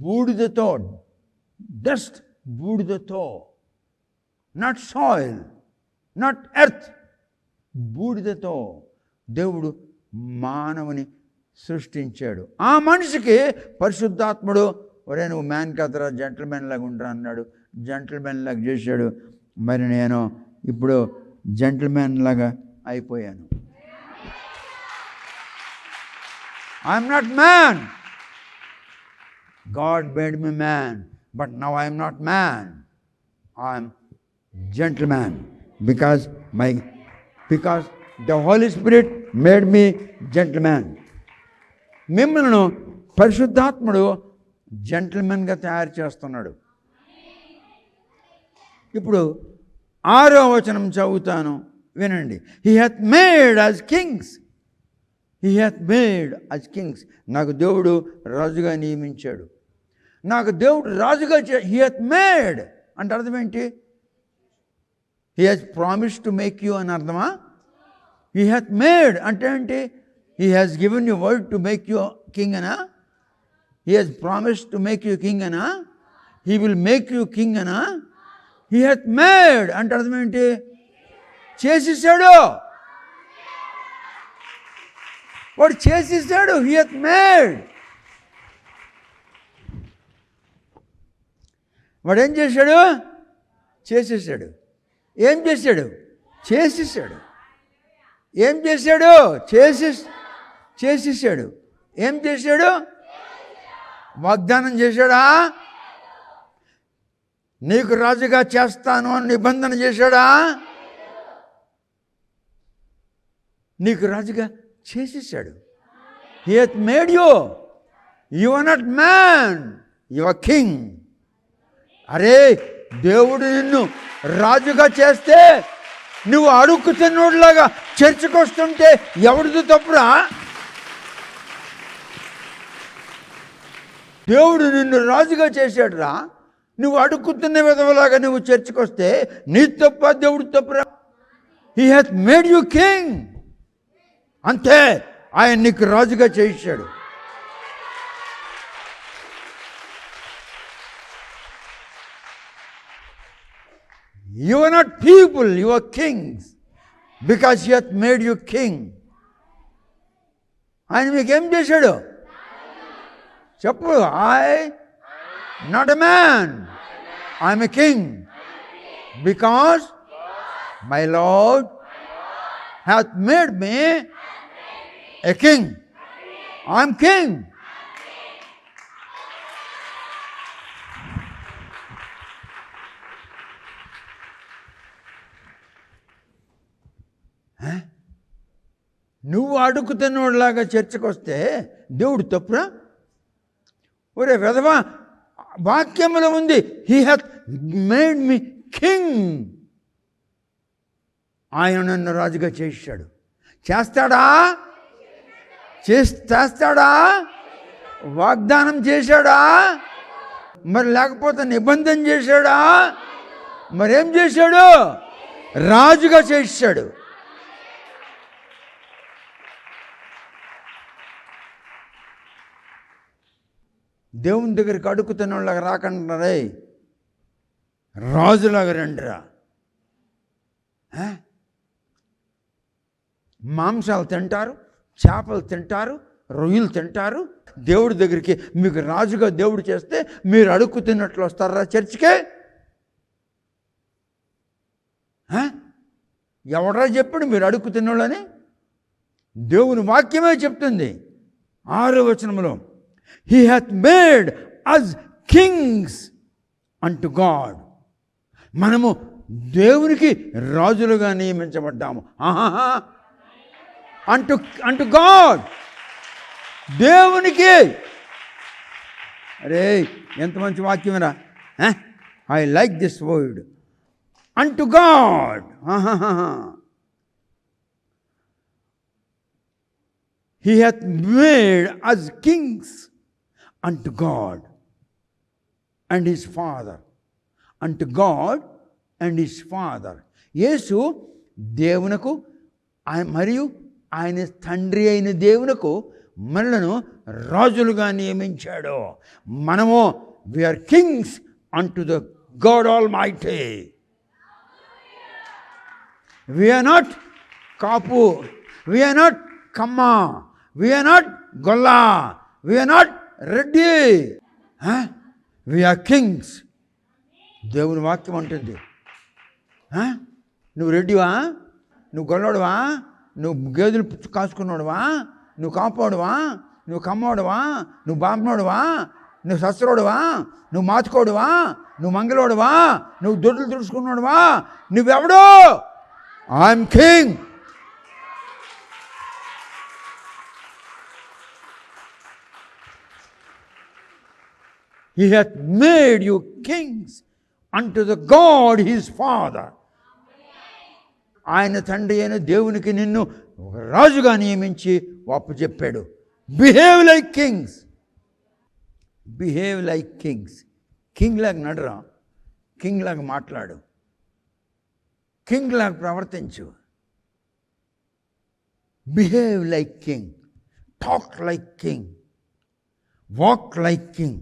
బూడిదతో, డస్ట్, బూడిదతో, నాట్ సాయిల్, నాట్ ఎర్త్, బూడిదతో దేవుడు మానవుని సృష్టించాడు. ఆ మనిషికి పరిశుద్ధాత్ముడు, ఒరే నువ్వు మ్యాన్ కాదురా, జెంటిల్మెన్ లాగా ఉంటా అన్నాడు. జెంటిల్మెన్ లాగా చేశాడు. మరి నేను ఇప్పుడు జెంటిల్మెన్ లాగా అయిపోయాను. I'm not man. God made me man, but now I'm not man. I'm gentleman because the Holy Spirit made me gentleman. మిమ్మల్ని పరిశుద్ధాత్ముడు జెంటిల్మెన్గా తయారు చేస్తున్నాడు. ఇప్పుడు 6వ వచనం చదువుతాను, వినండి. He hath made us kings. He hath made us kings. నాకు దేవుడు రాజుగా నియమించాడు. నాకు దేవుడు రాజుగా He hath made అంటే అర్థం ఏంటి? He has promised to make you అని అర్థమా? హీ హ్యాత్ మేడ్ అంటే ఏంటి? He has given you word to make you king అనా? He has promise to make you king అనా? He will make you king అనా? He hath made అంటే అర్థం ఏంటి? చేసేసాడు. వాడు చేసేసాడు. He hath made. వాడు ఏం చేశాడు? చేసేసాడు. ఏం చేశాడు? చేసేసాడు. ఏం చేశాడు? చేసేసాడు. ఏం చేశాడు? వాగ్దానం చేశాడా? నీకు రాజుగా చేస్తాను అని నిబంధన చేశాడా? నీకు రాజుగా చేసేసాడు. He hath made you. You are not man, you are king. అరే, దేవుడు నిన్ను రాజుగా చేస్తే నువ్వు అడుక్కు తిన్నోడులాగా చర్చకు వస్తుంటే ఎవరిది తప్పురా? దేవుడు నిన్ను రాజుగా చేశాడురా. నువ్వు అడుక్కుతున్న విధవలాగా నువ్వు చర్చకు వస్తే నీ తప్ప దేవుడు తప్పురా? He hath made you king. అంతే, ఆయన నీకు రాజుగా చేశాడు. You are not people, you are kings. Because he hath made you king. ఆయన మీకేం చేశాడు? చెప్పు. Not a man, I am a king. Because my Lord hath made me a king. I am king. నువ్వు అడుగుతున్నోళ్ళలాగా చర్చకు వస్తే దేవుడు తప్పురా? ఒరే వెధవా, వాక్యంలో ఉంది he hath made me king. ఆయన నన్ను రాజుగా చేశాడు. చేస్తాడా? చేస్తాడా? వాగ్దానం చేశాడా? మరి లేకపోతే నిబంధన చేశాడా? మరేం చేశాడు? రాజుగా చేశాడు. దేవుని దగ్గరికి అడుగుతున్న వాళ్ళకి రాకంటారే, రాజులాగా రండిరా. మాంసాలు తింటారు, చేపలు తింటారు, రొయ్యలు తింటారు. దేవుడి దగ్గరికి మీకు రాజుగా దేవుడు చేస్తే మీరు అడుగుతున్నట్లు వస్తారా చర్చికే? ఎవడరా చెప్పాడు మీరు అడుగుతున్నోళ్ళని? దేవుని వాక్యమే చెప్తుంది 6వ వచనంలో, He hath made us kings unto God. మనము దేవునికి రాజులుగా నియమించబడ్డాము. అంటు గాడ్, దేవునికి. అరే, ఎంత మంచి వాక్యమేరా. I like this word, unto God. He hath made us kings unto God and his Father. Unto God and his Father. యేసు దేవునకు మరియు ఆయన తండ్రి అయిన దేవునకు మనలను రాజులుగా నియమించాడు. మనము we are kings unto the God almighty. We are not Kapu, we are not Kamma, we are not Golla, we are not Reddy. We are kings. దేవుని వాక్యం అంటుంది. నువ్వు రెడ్డివా? నువ్వు గొల్లోడువా? నువ్వు గేదెలు కాసుకున్నాడువా? నువ్వు కాపోడువా? నువ్వు కమ్మోడువా? నువ్వు బాంబనోడువా? నువ్వు సస్రోడువా? నువ్వు మాచుకోడువా? నువ్వు మంగళోడువా? నువ్వు దొడ్లు తుడుచుకున్నాడువా? నువ్వెవడు? I'm king. He hath made you kings unto the God his Father. ఆయన తండ్రి అయిన దేవునికి నిన్ను రాజుగా నియమించి చెప్పాడు. Behave like kings. Behave like kings. King లాగా నడరా, కింగ్ లాగా మాట్లాడు, కింగ్ లాగా ప్రవర్తించు. Behave like king, talk like king, walk like king,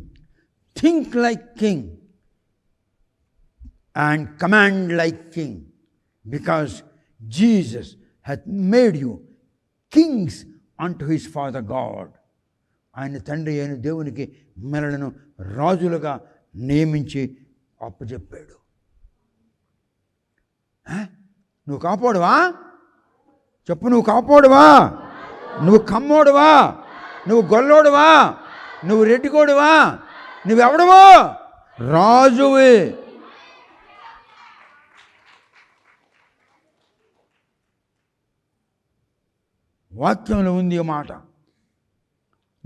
think like king, and command like king, because Jesus hath made you kings unto his Father God. ఆయన తండ్రి అయిన దేవునికి మనలను రాజులుగా నియమించి అప్పచెప్పాడు. నువ్వు కాపాడువా? చెప్పు, నువ్వు కాపాడువా? నువ్వు కమ్మోడువా? నువ్వు గొల్లోడువా? నువ్వు రెడ్డికోడువా? నువ్వెవడవో? రాజువే. వాక్యంలో ఉంది ఈ మాట.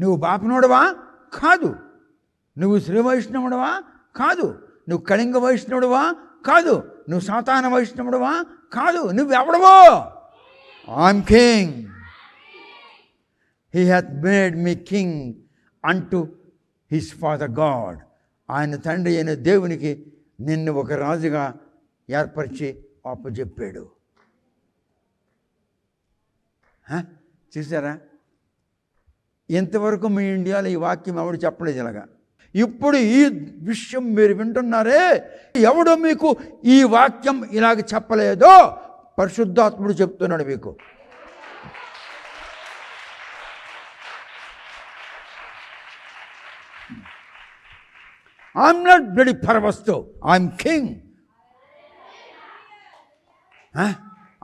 నువ్వు బాపినోడవా? కాదు. నువ్వు శ్రీ వైష్ణవుడవా? కాదు. నువ్వు కళింగ వైష్ణవుడవా? కాదు. నువ్వు సాతాన వైష్ణవుడవా? కాదు. నువ్వెవడవో? I'm king. He hath made me king unto his father God. ఆయన తండ్రి అయిన దేవునికి నిన్ను ఒక రాజుగా ఏర్పరిచి అప్పచెప్పాడు. చూసారా? ఇంతవరకు మీ ఇండియాలో ఈ వాక్యం ఎవడు చెప్పలేదు ఇలాగా. ఇప్పుడు ఈ విషయం మీరు వింటున్నారే, ఎవడో మీకు ఈ వాక్యం ఇలాగ చెప్పలేదో పరిశుద్ధాత్ముడు చెప్తున్నాడు మీకు. I'm not bloody Paravastu, I'm king.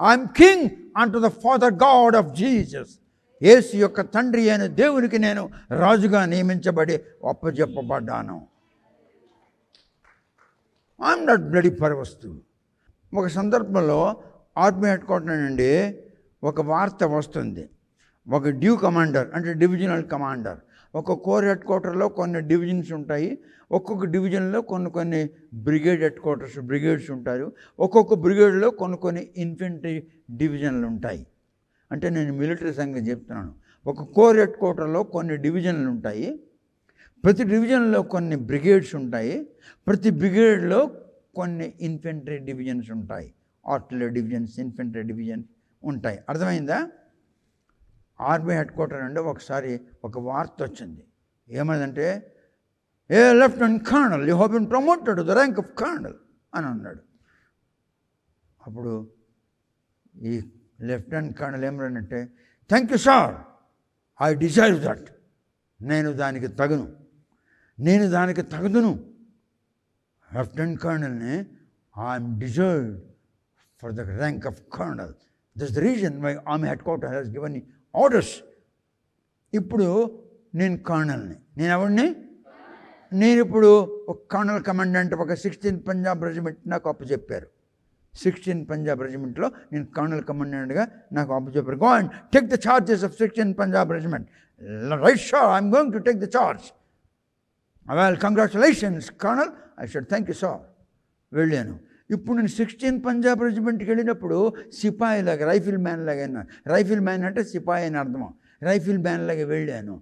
I'm king unto the father God of Jesus. యేసు యొక్క తండ్రి అయిన దేవునికి నేను రాజుగా నియమించబడి అప్పచెప్పబడ్డాను. I'm not bloody Paravastu. ఒక సందర్భంలో ఆర్మీ హెడ్ క్వార్టర్ నుండి ఒక వార్త వస్తుంది. ఒక డ్యూ కమాండర్ అంటే డివిజనల్ కమాండర్, ఒక కోర్ హెడ్ క్వార్టర్లో కొన్ని డివిజన్స్ ఉంటాయి. ఒక్కొక్క డివిజన్లో కొన్ని బ్రిగేడ్స్ ఉంటారు. ఒక్కొక్క బ్రిగేడ్లో కొన్ని ఇన్ఫెంట్రీ డివిజన్లు ఉంటాయి. అంటే నేను మిలిటరీ సంగతి చెప్తున్నాను. ఒక కోర్ హెడ్ క్వార్టర్లో కొన్ని డివిజన్లు ఉంటాయి. ప్రతి డివిజన్లో కొన్ని బ్రిగేడ్స్ ఉంటాయి. ప్రతి బ్రిగేడ్లో కొన్ని ఇన్ఫెంట్రీ డివిజన్స్ ఉంటాయి. ఆర్టిలరీ డివిజన్స్, ఇన్ఫెంట్రీ డివిజన్స్ ఉంటాయి. అర్థమైందా? ఆర్మీ హెడ్ క్వార్టర్ నుండి ఒకసారి ఒక వార్త వచ్చింది. ఏమన్నదంటే, a lieutenant colonel, you have been promoted to the rank of colonel అని అన్నాడు. అప్పుడు ఈ లెఫ్టినెంట్ కర్నల్ ఏమన్నాడంటే, thank you sir, I desire that. నేను దానికి తగదును. లెఫ్టినెంట్ కర్నల్ని I'm deserved for the rank of colonel. This the reason my army headquarter has given orders. ఇప్పుడు నేను కర్నల్ని. నేను ఎవరిని? నేను ఇప్పుడు ఒక కర్నల్ కమాండెంట్ ఒక 16th పంజాబ్ రెజిమెంట్ నాకు అప్పచెప్పారు. 16th పంజాబ్ రెజిమెంట్లో నేను కర్నల్ కమాండెంట్గా నాకు అప్పచెప్పారు. Go and take the charges of 16th Punjab regiment. Right sir, I'm going to take the charge. Well, congratulations colonel. I should thank you sir. వెళ్ళాను. ఇప్పుడు నేను 16th పంజాబ్ రెజిమెంట్కి వెళ్ళినప్పుడు సిపాయిలాగా, రైఫిల్ మ్యాన్ లాగా అయినా. రైఫిల్ మ్యాన్ అంటే సిపాయి అని అర్థం. రైఫిల్ మ్యాన్ లాగా వెళ్ళాను.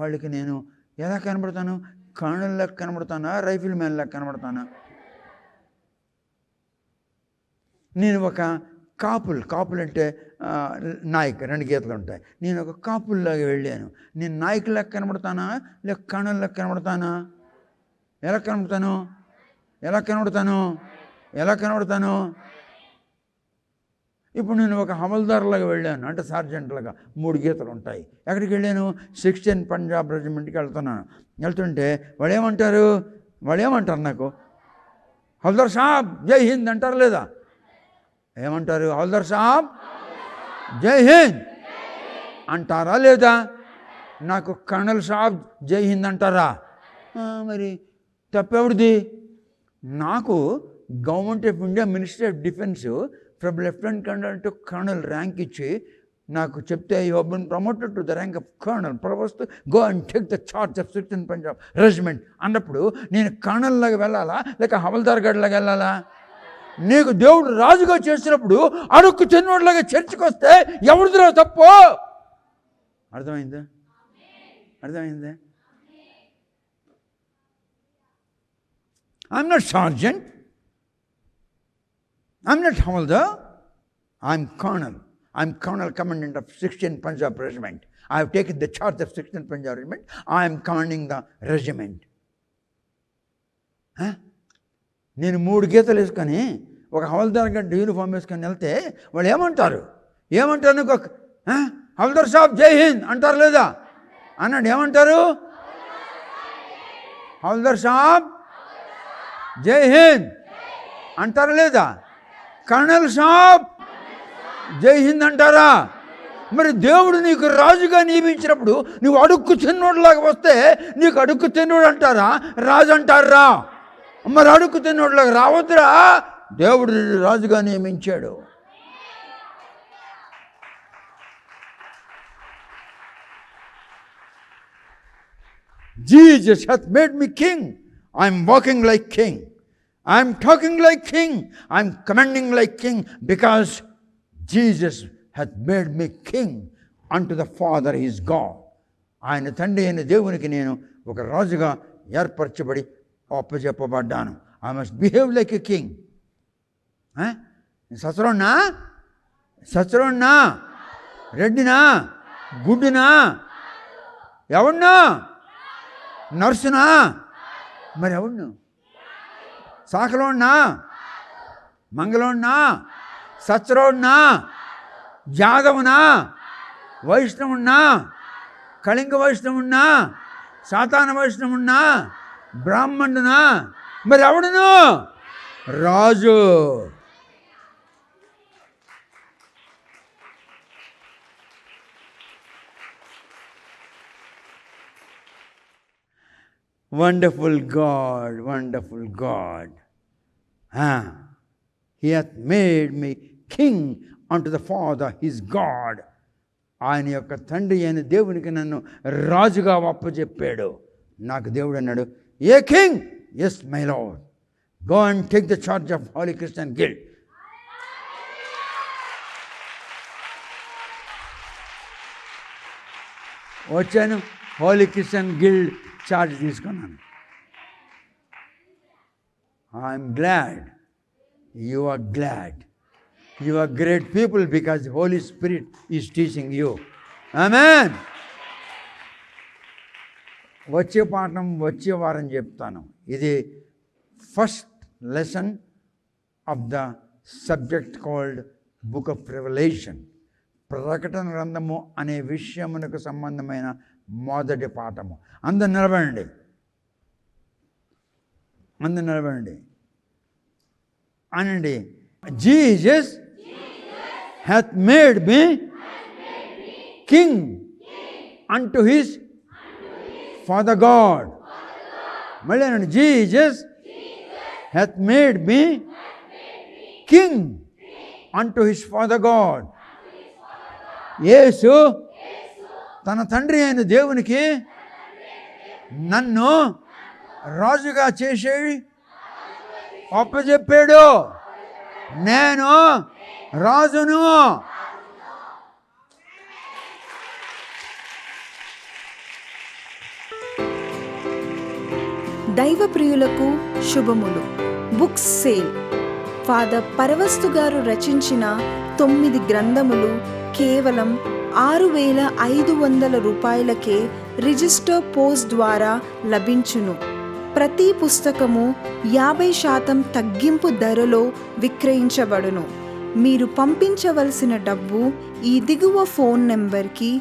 వాళ్ళకి నేను ఎలా కనబడతాను? కర్నల్ లాగా కనబడతానా? రైఫిల్ మ్యాన్ లాగా కనబడతానా? నేను ఒక కాపులు అంటే నాయక్, 2 గీతలు ఉంటాయి. నేను ఒక కాపుల్లాగా వెళ్ళాను. నేను నాయకులాగా కనబడతానా లేక కర్నల్లాగా కనబడతానా? ఎలా కనబడతాను? ఇప్పుడు నేను ఒక హవల్దార్లాగా వెళ్ళాను, అంటే సార్జెంట్లాగా 3 గీతలు ఉంటాయి. ఎక్కడికి వెళ్ళాను? 16th పంజాబ్ రెజిమెంట్కి వెళ్తుంటే వాళ్ళు ఏమంటారు నాకు? హవల్దార్ సాబ్ జై హింద్ అంటారు లేదా? ఏమంటారు? హవల్దార్ సాబ్ జై హింద్ అంటారా లేదా? నాకు కర్నల్ సాబ్ జై హింద్ అంటారా? మరి తప్పెవడిది? నాకు government of India ministry of defence from lieutenant colonel to colonel rank ఇచ్చి నాకు చెప్తే, you have been promoted to the rank of colonel, Paravastu, go and take the charge of 16th Punjab regiment అన్నప్పుడు నేను కర్నల్ లాగా వెళ్ళాలా లేక హవల్దార్ గడ్లాగా వెళ్ళాలా? నీకు దేవుడు రాజుగా చేసినప్పుడు అడుక్కు చెన్నోడ్లాగా చర్చికి వస్తే ఎవరిదిరా తప్పు? అర్థమైందా? I'm not sergeant. I'm not Havaldar. I'm colonel. I'm Colonel Commandant of 16th Punjab Regiment. I have taken the charge of 16th Punjab Regiment. I am commanding the regiment. నేను 3 గీతలు వేసుకొని ఒక హవల్దార్ గడ్డ యూనిఫామ్ వేసుకొని వెళ్తే వాళ్ళు ఏమంటారు నీకు హవల్దార్ సాబ్ జై హింద్ అంటారు లేదా అన్నాడు. ఏమంటారు? హవల్దార్ సాబ్ జై హింద్ అంటారా లేదా? కర్నల్ సాబ్ జై హింద్ అంటారా? మరి దేవుడు నీకు రాజుగా నియమించినప్పుడు నువ్వు అడుక్కు తిన్నోడులాగా వస్తే నీకు అడుక్కు తిన్నోడు అంటారా, రాజు అంటారా? మరి అడుక్కు తిన్నోడులాగా రావద్దురా, దేవుడు రాజుగా నియమించాడు. Jesus hath made me king. I am walking like king. I am talking like king. I am commanding like king because Jesus hath made me king unto the Father his God. ఆయన తండ్రి అయిన దేవునికి నేను ఒక రాజుగా ఏర్పరచబడి అప్పచెప్పబడ్డాను. I must behave like a king. సత్సరోన్నా రెడ్డినా గుడ్డినా ఎవన్నా నర్సునా మరి ఎవడు? సాకలోన్నా మంగళోన్నా సత్సరోన్నా జాదవునా వైష్ణవున్నా కళింగ వైష్ణవున్నా సాతాన వైష్ణవున్నా బ్రాహ్మణునా మరి ఎవడును? రాజు. Wonderful God, wonderful God. He hath made me king unto the Father his God. ఆయన యొక్క తండ్రి అయిన దేవునికి నన్ను రాజుగా అప్పచెప్పాడు. నాకు దేవుడు అన్నాడు, a king? Yes my Lord. Go and take the charge of Holy Christian Guild. వచ్చాను, హోలీ క్రిస్టియన్ గిల్డ్ చార్జ్ తీసుకున్నాను. I'm glad, you are glad. You are great people because the Holy Spirit is teaching you. Amen. వచ్చే పాఠం వచ్చే వారం చెప్తాను. ఇది first lesson of the subject called book of revelation. ప్రకటన గ్రంథము అనే విషయమునకు సంబంధమైన మొదటి పాఠము. అందరు నిలబడండి, అనండి. Jesus hath made me king unto his Father God. మళ్ళీ అనండి, Jesus hath made me king unto his Father God. యేసు తన తండ్రి అయిన దేవునికి నన్ను రాజుగా చేసి అప్పచెప్పాడు. నేను రాజును. దైవ ప్రియులకు శుభములు. Books sale. ఫాదర్ పరవస్తు గారు రచించిన 9 గ్రంథములు కేవలం 6,500 రూపాయలకే రిజిస్టర్ పోస్ట్ ద్వారా లభించును. ప్రతి పుస్తకము 50% తగ్గింపు ధరలో విక్రయించబడును. మీరు పంపించవలసిన డబ్బు ఈ దిగువ ఫోన్ నెంబర్కి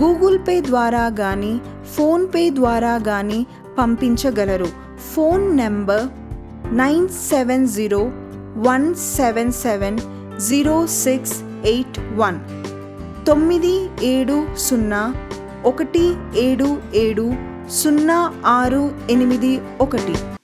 గూగుల్ పే ద్వారా కానీ ఫోన్పే ద్వారా కానీ పంపించగలరు. Phone number 9701770681 97017700681.